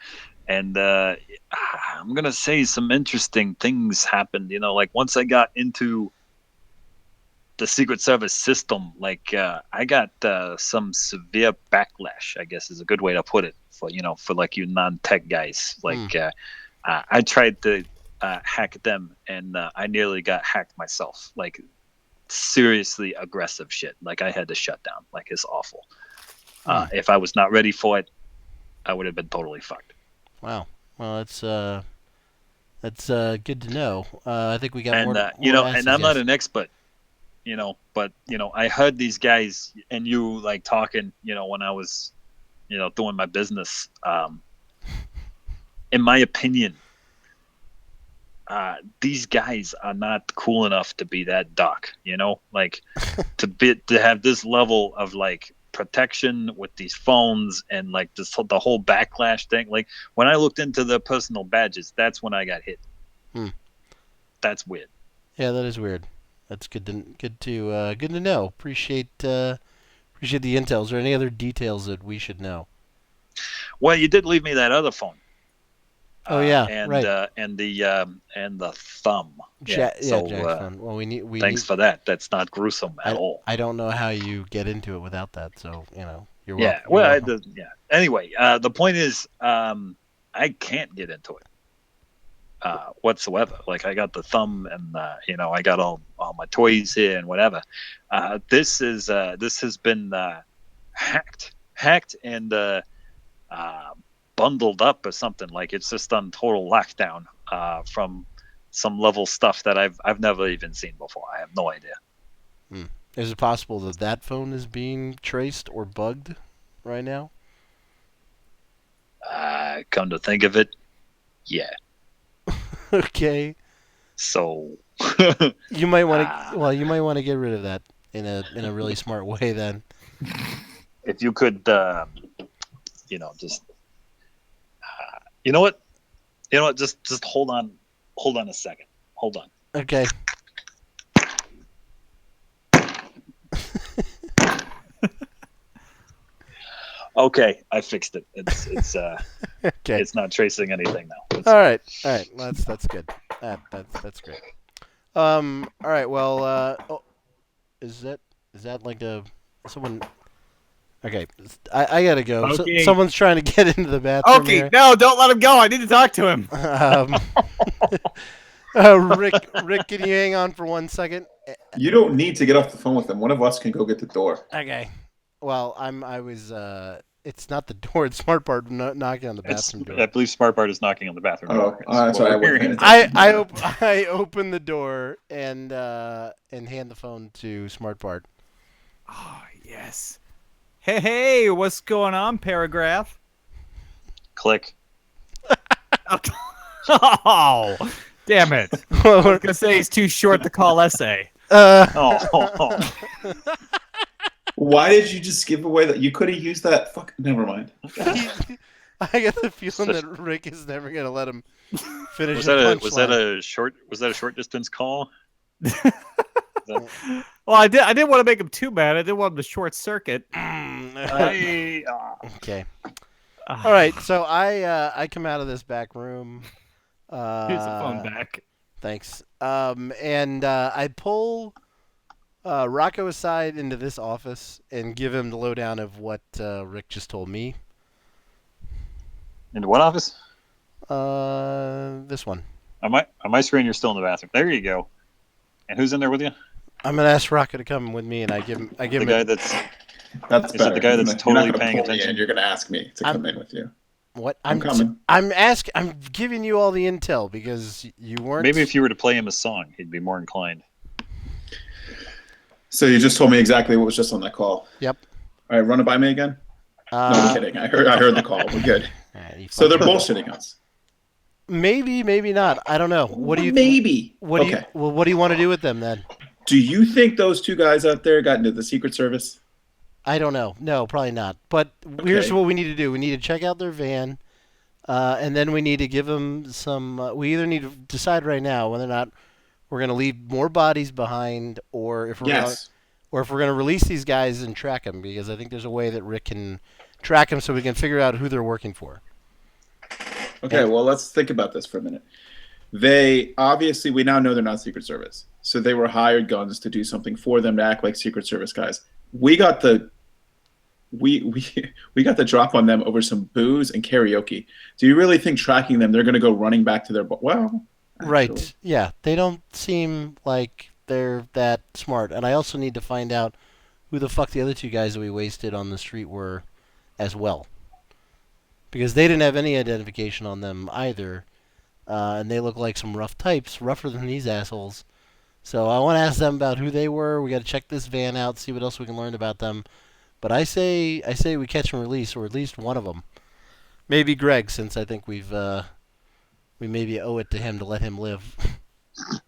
and I'm gonna say some interesting things happened. Like once I got into the Secret Service system, like I got some severe backlash, I guess is a good way to put it, for like you non-tech guys. Like I tried to hack them, and I nearly got hacked myself. Like seriously aggressive shit. Like I had to shut down. Like it's awful. If I was not ready for it, I would have been totally fucked. wow. Well, that's good to know. I think we got And more. and I'm not an expert, but I heard these guys and you like talking, when I was, doing my business. In my opinion, these guys are not cool enough to be that dark, like to have this level of like protection with these phones and like the whole backlash thing. Like when I looked into the personal badges, that's when I got hit. That's weird. Yeah, that is weird. That's good to know. Appreciate the intel. Is there any other details that we should know? Well, you did leave me that other phone. Oh yeah, and right. And the thumb. Jack's phone. Well, thanks for that. That's not gruesome at all. I don't know how you get into it without that. So you're welcome. Yeah. Well, Anyway, the point is, I can't get into it whatsoever. Like I got the thumb, and I got all my toys here and whatever. This has been hacked, and bundled up or something. Like it's just on total lockdown from some level stuff that I've never even seen before. I have no idea. Is it possible that phone is being traced or bugged right now? Come to think of it, yeah. Okay. So you might want to. Well, you might want to get rid of that in a really smart way. Then, if you could, just you know what, just hold on a second. Hold on. Okay. Okay, I fixed it. It's okay. It's not tracing anything now. All right. Well, that's good. That's great. All right. Well, is that like someone? Okay, I gotta go. Okay. Someone's trying to get into the bathroom. Okay, here. no, don't let him go. I need to talk to him. Rick, can you hang on for 1 second? You don't need to get off the phone with them. One of us can go get the door. Okay. Well, it's not the door. It's Smart Bart knocking on the bathroom door. I believe Smart Bart is knocking on the bathroom door. That's right. I open the door and hand the phone to Smart Bart. Oh yes. Hey, what's going on, Paragraph? Click. Oh, damn it. I was going to say he's too short to call essay. Oh. Why did you just give away that? You could have used that. Fuck. Never mind. I get the feeling that Rick is never going to let him finish. Was that a short distance call? Well, I didn't want to make him too bad. I didn't want him to short circuit. Okay. All right. So I come out of this back room. Here's the phone back. Thanks. And I pull Rocco aside into this office and give him the lowdown of what Rick just told me. Into what office? This one. On my screen, you're still in the bathroom. There you go. And who's in there with you? I'm gonna ask Rocco to come with me, and I give him. The guy that's That's Is it better. the guy that's totally you're not gonna paying pull me attention? in, you're going to ask me to come in with you. What I'm coming. I'm giving you all the intel because you weren't. Maybe if you were to play him a song, he'd be more inclined. So you just told me exactly what was just on that call. Yep. All right, run it by me again. No, I'm kidding. I heard the call. We're good. So they're bullshitting us. Maybe, maybe not. I don't know. What do you? Maybe. What do you? Well, what do you want to do with them then? Do you think those two guys out there got into the Secret Service? I don't know. No, probably not. But here's what we need to do. We need to check out their van, and then we need to give them some. We either need to decide right now whether or not we're going to leave more bodies behind, or if we're going to release these guys and track them, because I think there's a way that Rick can track them so we can figure out who they're working for. Okay, well, let's think about this for a minute. They obviously, we now know they're not Secret Service, so they were hired guns to do something for them to act like Secret Service guys. We got the we got the drop on them over some booze and karaoke. Do you really think tracking them, they're going to go running back to their well? Actually. Right. Yeah, they don't seem like they're that smart. And I also need to find out who the fuck the other two guys that we wasted on the street were as well. Because they didn't have any identification on them either. And they look like some rough types, rougher than these assholes. So I want to ask them about who they were. We got to check this van out, see what else we can learn about them. But I say we catch and release, or at least one of them. Maybe Greg, since I think we maybe owe it to him to let him live.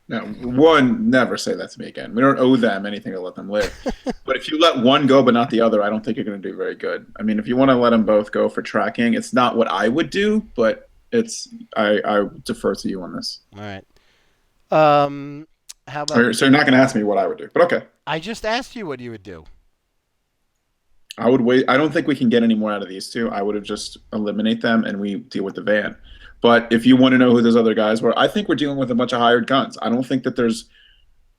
No, one, never say that to me again. We don't owe them anything to let them live. But if you let one go but not the other, I don't think you're going to do very good. I mean, if you want to let them both go for tracking, it's not what I would do, but I defer to you on this. All right. How about? So you're not going to ask me what I would do, but okay. I just asked you what you would do. I would wait. I don't think we can get any more out of these two. I would have just eliminate them and we deal with the van. But if you want to know who those other guys were, I think we're dealing with a bunch of hired guns. I don't think that there's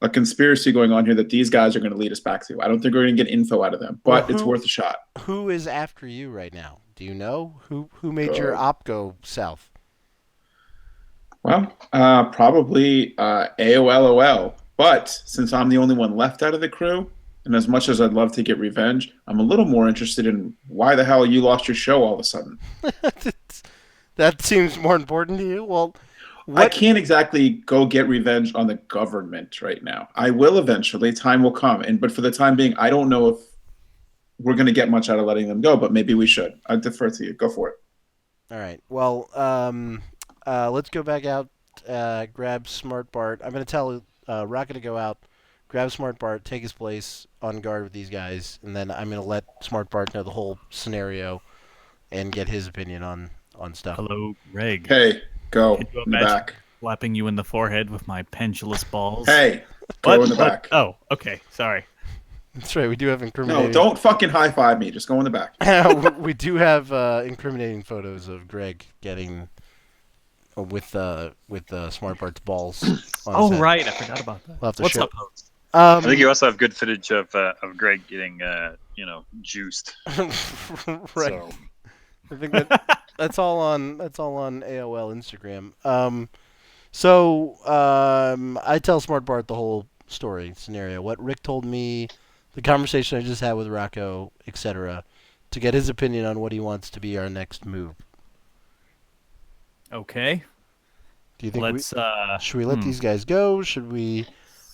a conspiracy going on here that these guys are going to lead us back to. I don't think we're going to get info out of them, but it's worth a shot. Who is after you right now? Do you know who made your op go south? Well, probably AOLOL. But since I'm the only one left out of the crew, and as much as I'd love to get revenge, I'm a little more interested in why the hell you lost your show all of a sudden. That seems more important to you? Well, I can't exactly go get revenge on the government right now. I will eventually. Time will come. But for the time being, I don't know if we're going to get much out of letting them go, but maybe we should. I defer to you. Go for it. All right. Well, let's go back out, grab Smart Bart. I'm going to tell Rocco to go out, grab Smart Bart, take his place on guard with these guys, and then I'm going to let Smart Bart know the whole scenario and get his opinion on stuff. Hello, Greg. Hey, go Can you in the back. Slapping you in the forehead with my pendulous balls. Hey, go in the back. Oh, okay. Sorry. That's right. We do have incriminating. No, don't fucking high five me. Just go in the back. We do have incriminating photos of Greg getting with Smart Bart's balls. On set. Right. I forgot about that. We'll What's up, host? I think you also have good footage of Greg getting juiced. Right. So. I think that's all on AOL Instagram. So I tell Smart Bart the whole story scenario, what Rick told me, the conversation I just had with Rocco, etc., to get his opinion on what he wants to be our next move. Okay. Do you think should we let Hmm. these guys go? Should we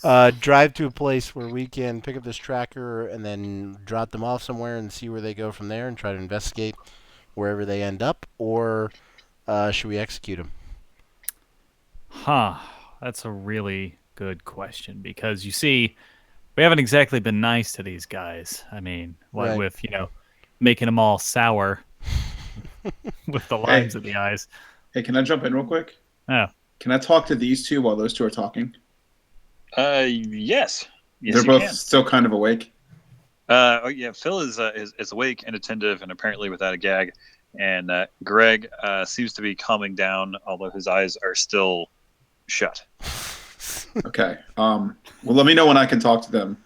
drive to a place where we can pick up this tracker and then drop them off somewhere and see where they go from there and try to investigate wherever they end up, or should we execute them? That's a really good question, because you see, we haven't exactly been nice to these guys. I mean, what Right. with making them all sour with the lines in the eyes. Hey, can I jump in real quick? Oh, Can I talk to these two while those two are talking? Yes. Yes, They're you both can. still kind of awake. Phil is awake and attentive and apparently without a gag, and Greg seems to be calming down, although his eyes are still shut. Okay. Well, let me know when I can talk to them.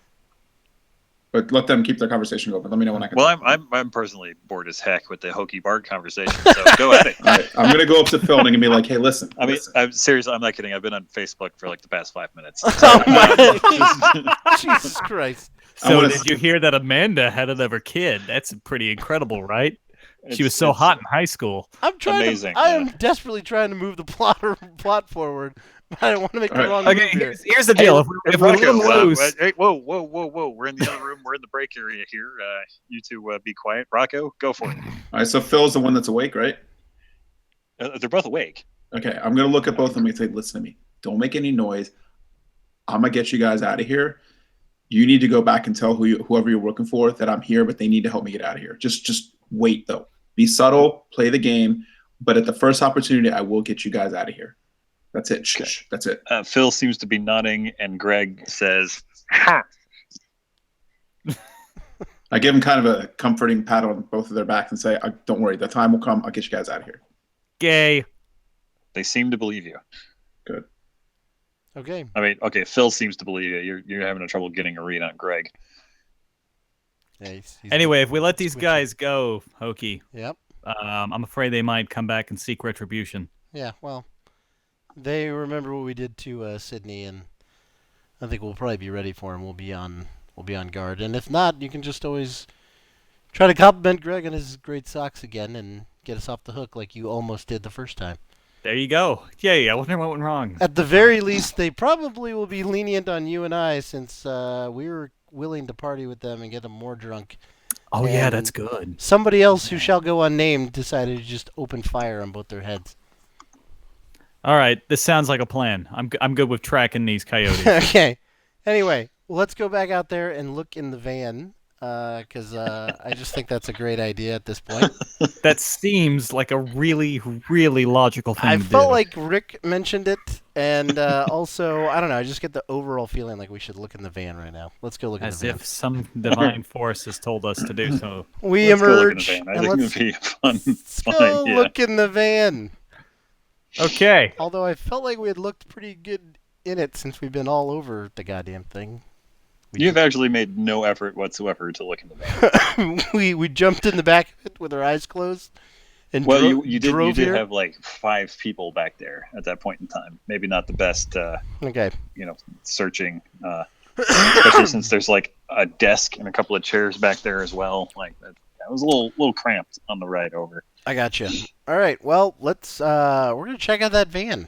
But let them keep their conversation going. But let me know when I can. Well, I'm personally bored as heck with the Hokie Bart conversation, so go at it. All right. I'm gonna go up to Phil and I'm gonna be like, "Hey, listen." I mean, listen. I'm serious. I'm not kidding. I've been on Facebook for like the past 5 minutes. Jesus Christ. so wanna did you hear that Amanda had another kid? That's pretty incredible, right? She was so hot in high school. I'm trying Amazing, to. I yeah. am desperately trying to move the plot forward, but I don't want to make the All right. wrong Okay, move here. here's the deal. If we let Rocco, him loose, hey, whoa! We're in the other room. We're in the break area here. You two be quiet. Rocco, go for it. All right, so Phil's the one that's awake, right? They're both awake. Okay, I'm gonna look at both of them and say, listen to me. Don't make any noise. I'm gonna get you guys out of here. You need to go back and tell whoever you're working for that I'm here, but they need to help me get out of here. Just wait though. Be subtle, play the game, but at the first opportunity, I will get you guys out of here. That's it. Okay. Shh. That's it. Phil seems to be nodding, and Greg says, "Ha!" I give them kind of a comforting pat on both of their backs and say, don't worry, the time will come. I'll get you guys out of here. gay. They seem to believe you. Good. Okay. I mean, okay, Phil seems to believe you. You're having trouble getting a read on Greg. Yeah, he's Anyway, if we let these switching. guys go, Hokie, Yep. I'm afraid they might come back and seek retribution. Yeah. Well, they remember what we did to Sydney, and I think we'll probably be ready for him. We'll be on guard, and if not, you can just always try to compliment Greg on his great socks again and get us off the hook like you almost did the first time. There you go. Yay, I wonder what went wrong. At the very least, they probably will be lenient on you and I since we were willing to party with them and get them more drunk. Oh, yeah, and that's good. Somebody else who shall go unnamed decided to just open fire on both their heads. All right, this sounds like a plan. I'm good with tracking these coyotes. Okay. Anyway, let's go back out there and look in the van because I just think that's a great idea at this point. That seems like a really, really logical thing I to felt do. like Rick mentioned it, and also, I don't know, I just get the overall feeling like we should look in the van right now. Let's go look in As the van. if some divine force has told us to do so. We Let's go look in the emerge, van. I and think let's, it'd be a fun. let's fun go idea. look in the van. Okay. Although I felt like we had looked pretty good in it since we've been all over the goddamn thing. You've actually made no effort whatsoever to look in the van. we jumped in the back of it with our eyes closed. And Well, dro- you drove did here. have like 5 people back there at that point in time. Maybe not the best, Okay. searching, especially since there's like a desk and a couple of chairs back there as well. Like that was a little cramped on the ride over. I gotcha. All right. Well, let's. We're gonna check out that van.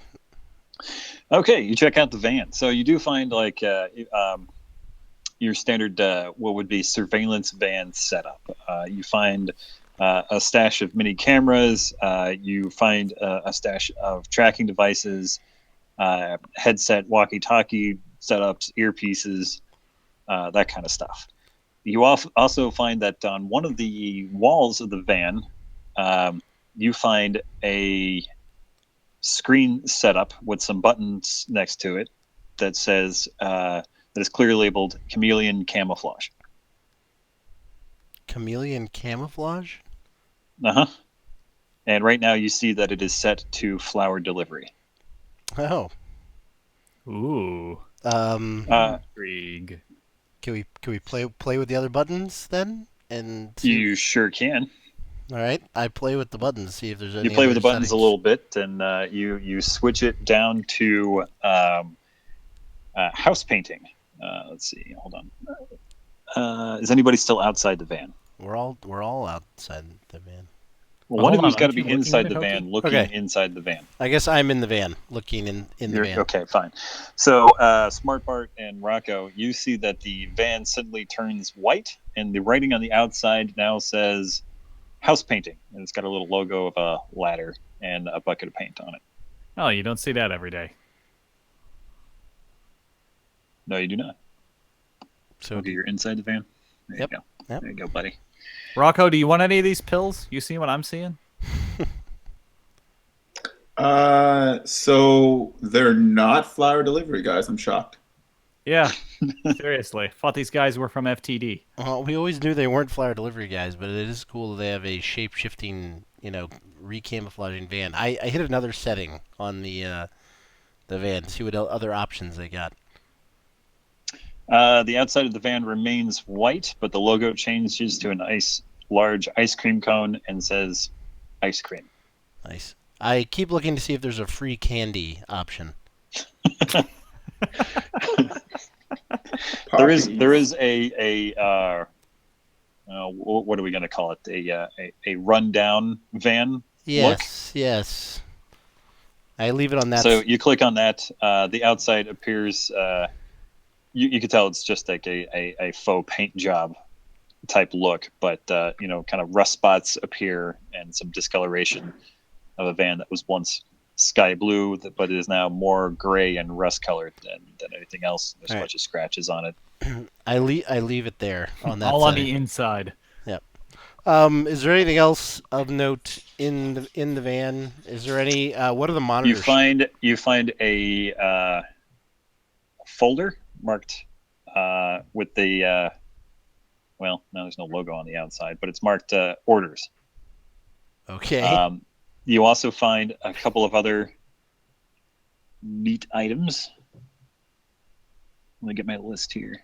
Okay, you check out the van. So you do find like your standard what would be surveillance van setup. You find a stash of mini cameras. You find a stash of tracking devices, headset, walkie-talkie setups, earpieces, that kind of stuff. You also find that on one of the walls of the van, you find a screen setup with some buttons next to it that says that is clearly labeled chameleon camouflage. Chameleon camouflage. Uh-huh. And right now you see that it is set to flower delivery. Oh. Ooh. Can Intrigue. we play with the other buttons then? And see? You sure can. All right. I play with the buttons. See if there's any. You play with the other buttons a settings. little bit, and you switch it down to house painting. Let's see. Hold on. Is anybody still outside the van? We're all outside the van. Well, Oh, one of hold on, you's got to aren't be you looking inside at the it, van, Hokie? looking Okay. inside the van. I guess I'm in the van, looking in the van. Okay, fine. So, Smart Bart and Rocco, you see that the van suddenly turns white, and the writing on the outside now says house painting. And it's got a little logo of a ladder and a bucket of paint on it. Oh, you don't see that every day. No, you do not. So Okay, you're inside the van. There Yep, you go. yep. There you go, buddy. Rocco, do you want any of these pills? You see what I'm seeing? So they're not flower delivery guys. I'm shocked. Yeah. Seriously. Thought these guys were from FTD. Well, we always knew they weren't flower delivery guys, but it is cool that they have a shape-shifting, recamouflaging van. I hit another setting on the van. See what other options they got. The outside of the van remains white, but the logo changes to a nice large ice cream cone and says ice cream. Nice. I keep looking to see if there's a free candy option. There is a what are we going to call it? A rundown van look. Yes. I leave it on that. So you click on that. The outside appears. You can tell it's just like a faux paint job type look, but kind of rust spots appear and some discoloration of a van that was once sky blue, but is now more gray and rust colored than anything else. There's a bunch of scratches on it. I leave it there on that. All side. on the inside. Yep. Is there anything else of note in the van? Is there any? What are the monitors? You find a folder marked with the well, no, there's no logo on the outside, but it's marked orders. Okay. You also find a couple of other neat items. Let me get my list here.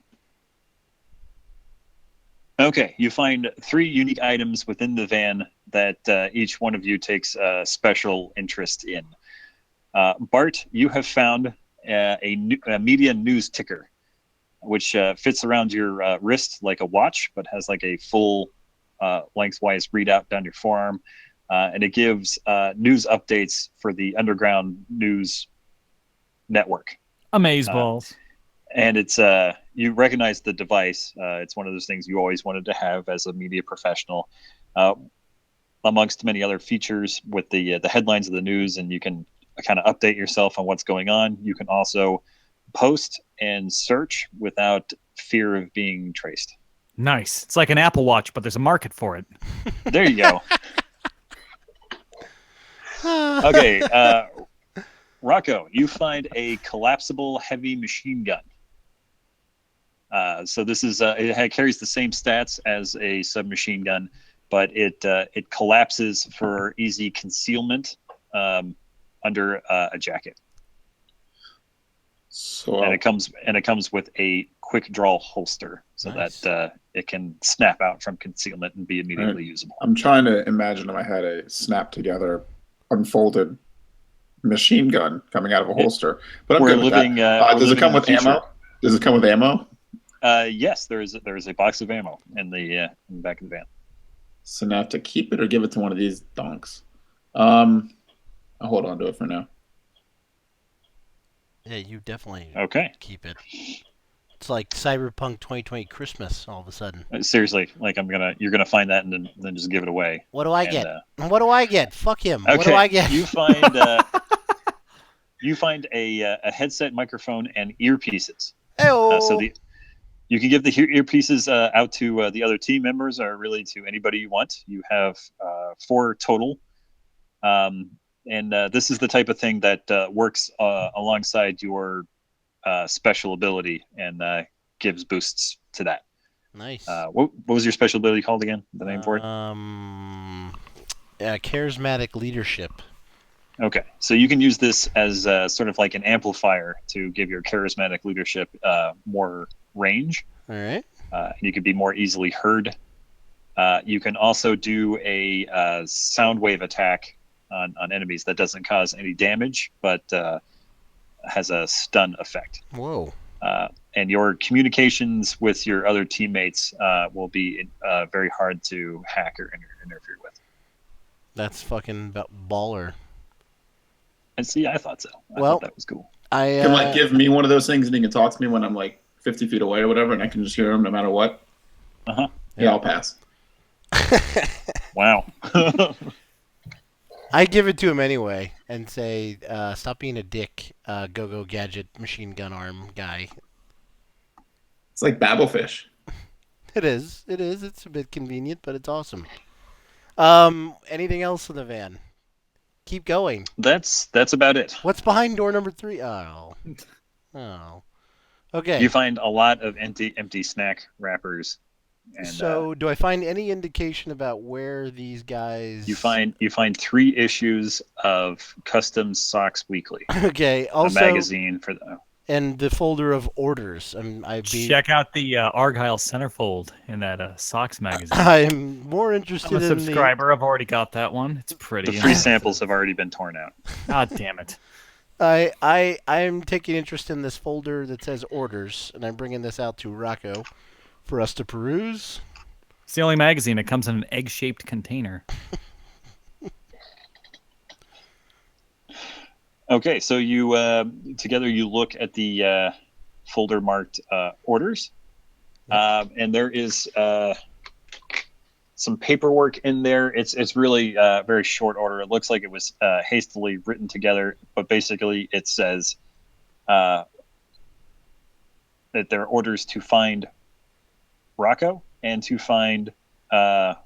Okay, you find 3 unique items within the van that each one of you takes a special interest in. Bart, you have found a media news ticker, which fits around your wrist like a watch, but has like a full lengthwise readout down your forearm. And it gives news updates for the underground news network. Amazeballs. And it's you recognize the device. It's one of those things you always wanted to have as a media professional, amongst many other features with the headlines of the news, and you can kind of update yourself on what's going on. You can also post and search without fear of being traced. Nice. It's like an Apple Watch, but there's a market for it. There you go. Okay, Rocco, you find a collapsible heavy machine gun. So this is it carries the same stats as a submachine gun, but it collapses for easy concealment under a jacket. So And it comes with a quick draw holster, so Nice. that it can snap out from concealment and be immediately usable. I'm trying to imagine if I had a snap together, unfolded machine gun coming out of a holster. But I'm We're good with living. that. We're Does it living come in the with ammo? future. Does it come with ammo? Yes, there is a box of ammo in the back of the van. So now I have to keep it or give it to one of these donks. I'll hold on to it for now. Yeah, you definitely Okay. keep it. It's like Cyberpunk 2020 Christmas all of a sudden. Seriously, like you're gonna find that and then just give it away. What do I And, get? What do I get? Fuck him. Okay. What do I get? You find you find a headset, microphone, and earpieces. So you can give the earpieces out to the other team members, or really to anybody you want. You have 4 total, and this is the type of thing that works alongside your special ability and gives boosts to that. Nice. What was your special ability called again? The name for it? Charismatic leadership. Okay, so you can use this as sort of like an amplifier to give your charismatic leadership more range. All right. You could be more easily heard. You can also do a sound wave attack on enemies that doesn't cause any damage, but has a stun effect. Whoa. And your communications with your other teammates will be very hard to hack or interfere with. That's fucking baller. And see, I thought so. I Well, thought that was cool. I Can like give me one of those things and he can talk to me when I'm like 50 feet away or whatever, and I can just hear him no matter what. Uh-huh. Yeah, I'll pass. Wow. I give it to him anyway and say, stop being a dick, go gadget machine gun arm guy. It's like Babblefish. It is. It's a bit convenient, but it's awesome. Anything else in the van? Keep going. That's about it. What's behind door number 3? Oh. Okay. You find a lot of empty snack wrappers. And, so, do I find any indication about where these guys? you find 3 issues of Custom Socks Weekly, Okay. Also, a magazine for the. and the folder of orders. Check out the Argyle centerfold in that Socks magazine. I'm more interested I'm a in subscriber. I've already got that one. It's pretty. The free samples have already been torn out. God damn it. I'm taking interest in this folder that says orders, and I'm bringing this out to Rocco for us to peruse. It's the only magazine that comes in an egg-shaped container. Okay, so you together you look at the folder marked orders, and there is some paperwork in there. It's really very short order. It looks like it was hastily written together, but basically it says that there are orders to find Rocco and to find what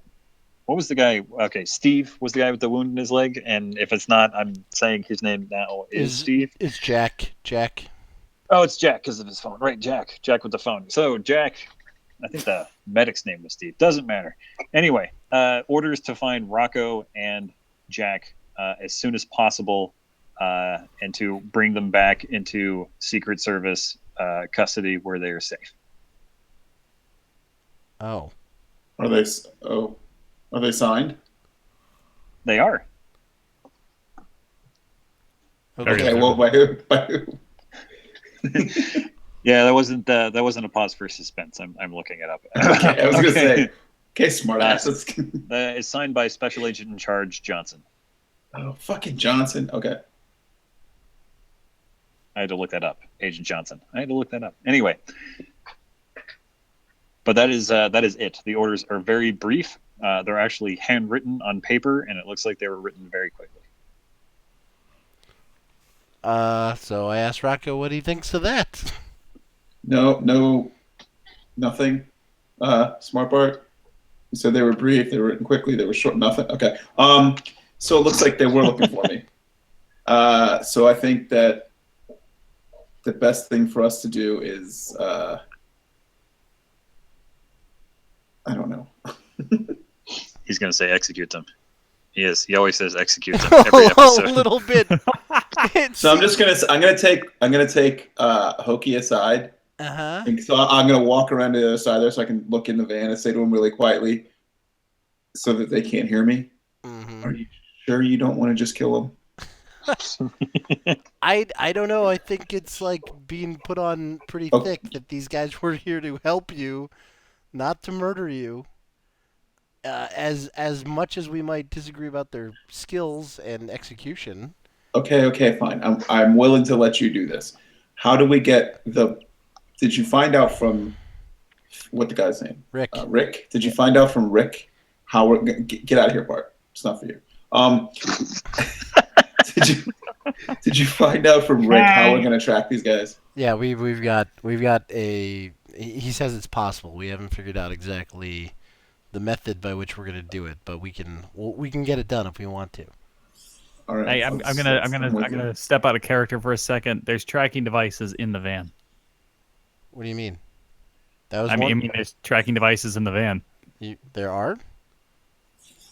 was the guy? Okay, Steve was the guy with the wound in his leg, and if it's not, I'm saying his name now is Steve. Is Jack. Oh, it's Jack because of his phone. Right, Jack. Jack with the phone. So, Jack, I think the medic's name was Steve. Doesn't matter. Anyway, orders to find Rocco and Jack as soon as possible and to bring them back into Secret Service custody where they are safe. Oh. Are they signed? They are. Okay, well, by who? Yeah, that wasn't a pause for suspense. I'm looking it up. Okay, I was gonna say. Okay, smart ass. It's signed by Special Agent in Charge Johnson. Oh, fucking Johnson. Okay. I had to look that up. Agent Johnson. I had to look that up. Anyway, but that is it. The orders are very brief. They're actually handwritten on paper, and it looks like they were written very quickly. So I asked Rocco what he thinks of that. No, nothing. Smart Bart. You said they were brief. They were written quickly. They were short. Nothing. Okay. So it looks like they were looking for me. So I think that the best thing for us to do is, I don't know. He's going to say execute them. He is. He always says execute them every episode. A little bit. So I'm gonna take Hokie aside. Uh-huh. And so I'm gonna walk around to the other side there so I can look in the van and say to him really quietly, so that they can't hear me. Mm-hmm. Are you sure you don't want to just kill them? I don't know. I think it's like being put on pretty thick that these guys were here to help you, not to murder you. As much as we might disagree about their skills and execution. Okay, fine. I'm willing to let you do this. How do we get the? Did you find out from what the guy's name? Rick. Rick. Did you find out from Rick how we're get out of here, Bart? It's not for you. Did you find out from Rick how we're gonna track these guys? Yeah, we've got a. He says it's possible. We haven't figured out exactly the method by which we're gonna do it, but we can get it done if we want to. All right. Hey, I'm gonna step out of character for a second. There's tracking devices in the van. What do you mean? That was I mean, there's tracking devices in the van. There are?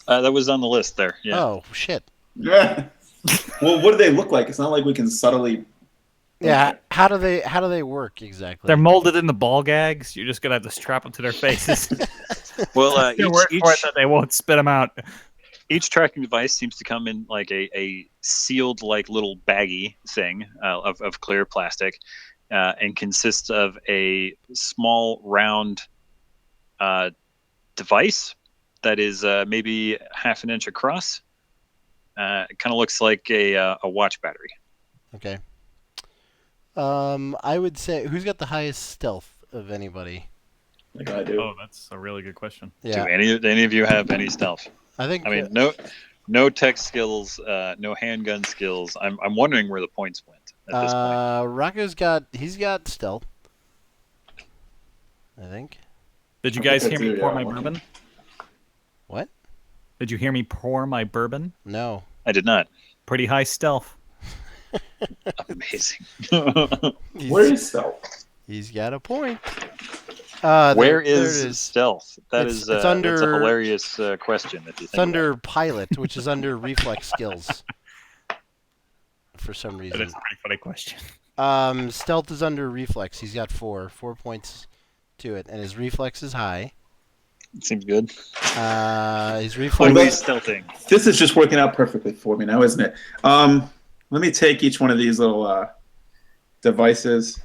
That was on the list there. Yeah. Oh shit. Yeah. Well, what do they look like? It's not like we can subtly. Yeah. How do they work exactly? They're molded into ball gags. You're just gonna have to strap them to their faces. Well, Each for it that they won't spit them out. Each tracking device seems to come in like a sealed like little baggie thing of clear plastic, and consists of a small round device that is maybe half an inch across. It kind of looks like a watch battery. Okay. I would say who's got the highest stealth of anybody? Like I do. Oh, that's a really good question. Yeah. Do any of you have any stealth? I think. I mean, no tech skills, no handgun skills. I'm wondering where the points went at this point. Rocco's he's got stealth. I think. Did you I guys think hear I me do, pour yeah, my I'm bourbon? What? Did you hear me pour my bourbon? No. I did not. Pretty high stealth. Amazing. Where is stealth? He's got a point. Where there is it is. stealth? It's That's under- a hilarious question. If you It's think under pilot, which is under reflex skills. For some That is reason. a pretty funny question. Stealth is under reflex. He's got 4 points to it, and his reflex is high. it seems good. His What reflex. are we stealthing? This is just working out perfectly for me now, isn't it? Let me take each one of these little devices,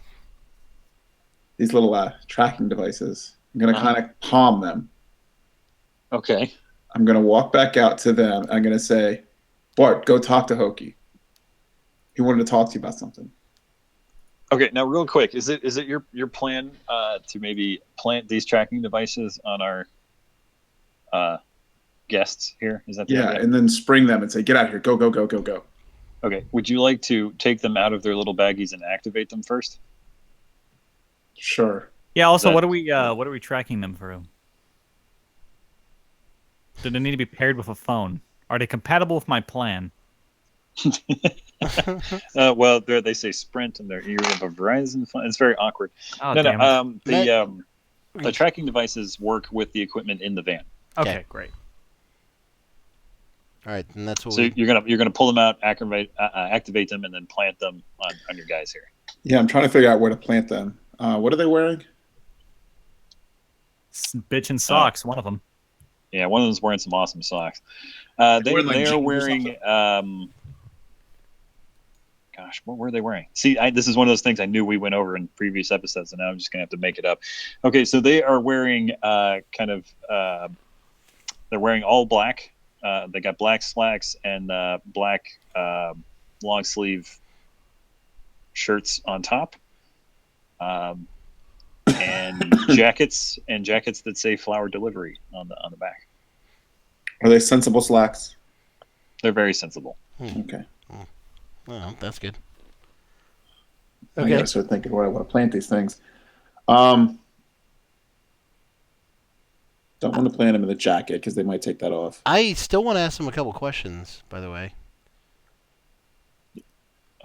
these little tracking devices. I'm going to kind of palm them. Okay. I'm going to walk back out to them. I'm going to say, Bart, go talk to Hokie. He wanted to talk to you about something. Okay. Now, real quick, is it your plan to maybe plant these tracking devices on our uh, guests here? Is that the Yeah, idea? and then spring them and say, get out of here. Go, go, go, go, go. Okay. Would you like to take them out of their little baggies and activate them first? Sure. Yeah. Also, That- what are we tracking them through? Do they need to be paired with a phone? Are they compatible with my plan? Well, they say Sprint and they're you have a Verizon phone. It's very awkward. Oh, No, damn no. it. The tracking devices work with the equipment in the van. Okay, great. All right, and that's what So we. you're gonna pull them out, activate them, and then plant them on your guys here. Yeah, I'm trying to figure out where to plant them. What are they wearing? Bitch in socks, one of them. Yeah, one of them's wearing some awesome socks. They're They wearing, like, they are jeans or wearing. something? Gosh, what were they wearing? See, this is one of those things I knew we went over in previous episodes, and now I'm just gonna have to make it up. Okay, so they are wearing they're wearing all black. They got black slacks and black long sleeve shirts on top, and jackets that say flower delivery on the back. Are they sensible slacks? They're very sensible. Okay. Oh, that's good. I Okay. gotta start thinking where I want to plant these things. Don't want to plant them in the jacket because they might take that off. I still want to ask them a couple questions, by the way.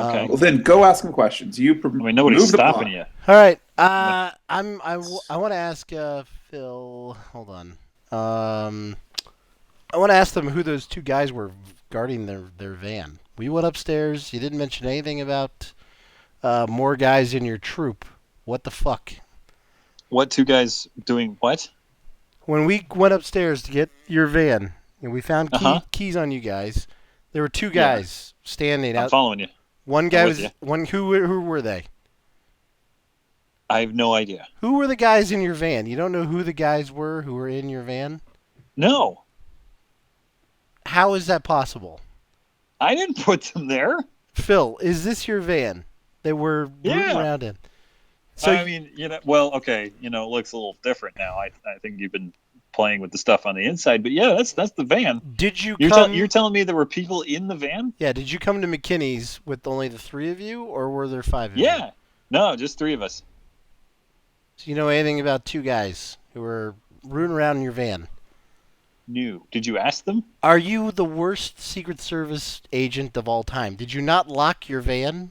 Okay. Well, then go ask them questions. You I mean, nobody's move the stopping plot. you. All right. I want to ask Phil. Hold on. I want to ask them who those two guys were guarding their van. We went upstairs. You didn't mention anything about more guys in your troop. What the fuck? What two guys doing what? When we went upstairs to get your van and we found Uh-huh. keys on you guys, there were two Yeah. guys standing I'm out. following you. One guy with was you. one. Who were they? I have no idea. Who were the guys in your van? You don't know who the guys were who were in your van? No, How is that possible? I didn't put them there. Phil, is this your van that we're rooting Yeah. around in? So I mean, well, okay, it looks a little different now. I think you've been playing with the stuff on the inside, but yeah, that's the van. did you You're, come? you're telling me there were people in the van? Yeah, did you come to McKinney's with only the three of you, or were there five of you? Yeah. No, just three of us. So you know anything about two guys who were rooting around in your van? New. Did you ask them? Are you the worst Secret Service agent of all time? Did you not lock your van?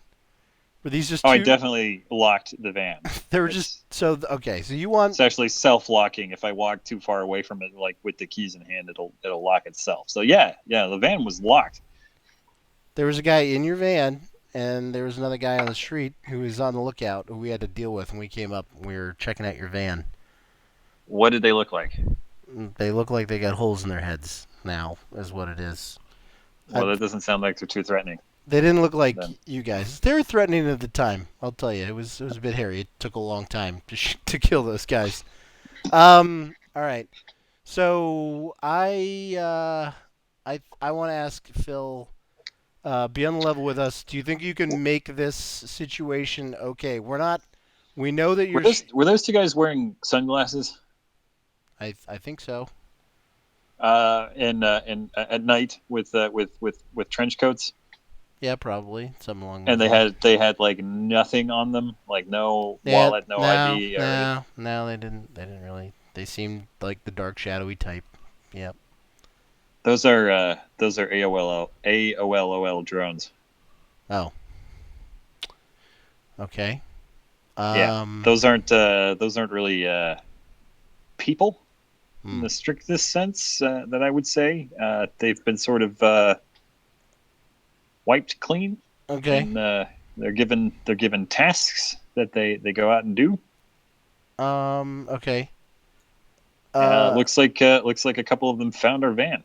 Were these just Oh, two? I definitely locked the van. They were It's- just so okay. So you want It's actually self-locking. If I walk too far away from it, like with the keys in hand, it'll lock itself. So yeah, the van was locked. there was a guy in your van, and there was another guy on the street who was on the lookout who we had to deal with when we came up. And we were checking out your van. What did they look like? They look like they got holes in their heads now, is what it is. Well, that doesn't sound like they're too threatening. They didn't look like Then. you guys. They were threatening at the time. I'll tell you, it was a bit hairy. It took a long time to kill those guys. All right. So I want to ask Phil, be on the level with us. Do you think you can make this situation okay? We're not. We know that you're. Were those two guys wearing sunglasses? I think so. And at night with trench coats, Yeah, probably something along. and those lines. they had like nothing on them, like no Yeah, wallet, no ID. Or no, they didn't. They didn't really. They seemed like the dark, shadowy type. Yep. those are AOLOL drones. Oh. Okay. Yeah, those aren't really people in Hmm. the strictest sense that I would say. They've been sort of wiped clean, Okay. and they're given tasks that they go out and do. Okay. Looks like a couple of them found our van.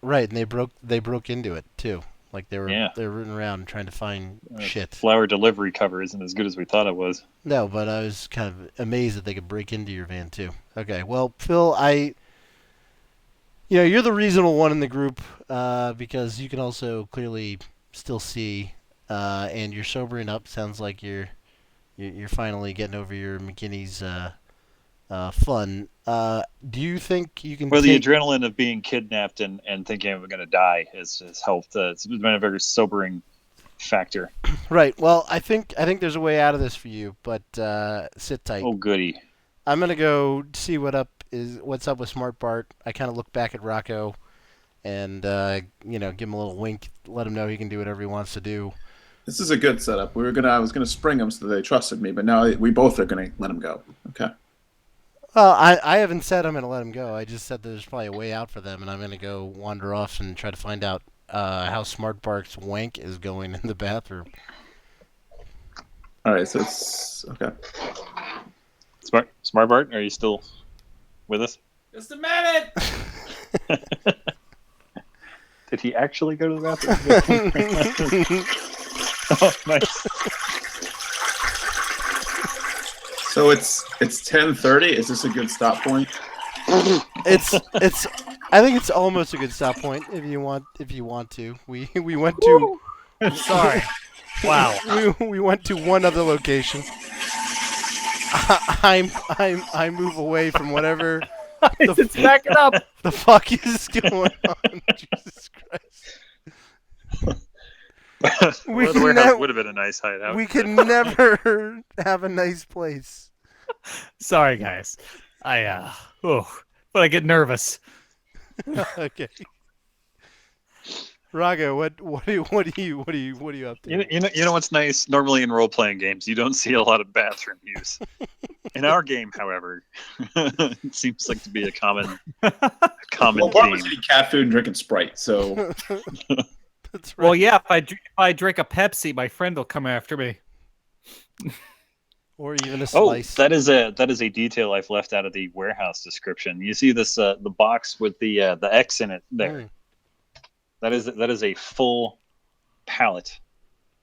Right, and they broke into it too. Like they were Yeah. rooting around trying to find shit. Flower delivery cover isn't as good as we thought it was. No, but I was kind of amazed that they could break into your van too. Okay, well, Phil, I you're the reasonable one in the group because you can also clearly still see, and you're sobering up. Sounds like you're finally getting over your McKinney's fun. Do you think you can Well, the take? adrenaline of being kidnapped and thinking I'm going to die has helped. It's been a very sobering factor. Right. Well, I think there's a way out of this for you, but sit tight. Oh, goody. I'm gonna go see what's up with Smart Bart. I kind of look back at Rocco, and give him a little wink, let him know he can do whatever he wants to do. This is a good setup. I was gonna spring them so that they trusted me, but now we both are gonna let them go. Okay. Well, I haven't said I'm gonna let him go. I just said there's probably a way out for them, and I'm gonna go wander off and try to find out how Smart Bart's wank is going in the bathroom. All right. So it's okay. Smart Bart, are you still with us? Just a minute. Did he actually go to the bathroom? Oh, nice. So it's 10:30. Is this a good stop point? It's I think it's almost a good stop point if you want to. We went to Sorry. Wow. we went to one other location. I move away from whatever It's backing up. the fuck is going on. Jesus Christ. We Well, the can warehouse nev- would have been a nice hideout. We can never have a nice place. Sorry, guys. But I get nervous. Okay. Rago, what are you up to? You know what's nice? Normally in role-playing games, you don't see a lot of bathroom use. In our game, however, it seems like to be a common Well, Bart was theme. eating cat food and drinking Sprite, so That's right. Well, yeah. If I drink a Pepsi, my friend will come after me. Or even a Oh, slice. that is a detail I've left out of the warehouse description. You see this the box with the X in it there. Mm. That is a full pallet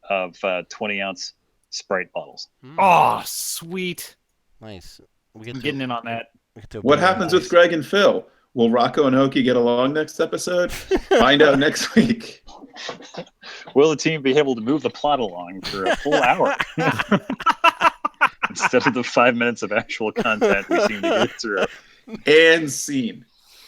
of 20-ounce Sprite bottles. Mm. Oh, sweet. Nice. We I'm get getting in on that. to what open our happens with eyes. Greg and Phil? Will Rocco and Hokie get along next episode? Find out next week. Will the team be able to move the plot along for a full hour instead of the 5 minutes of actual content we seem to get through? And scene.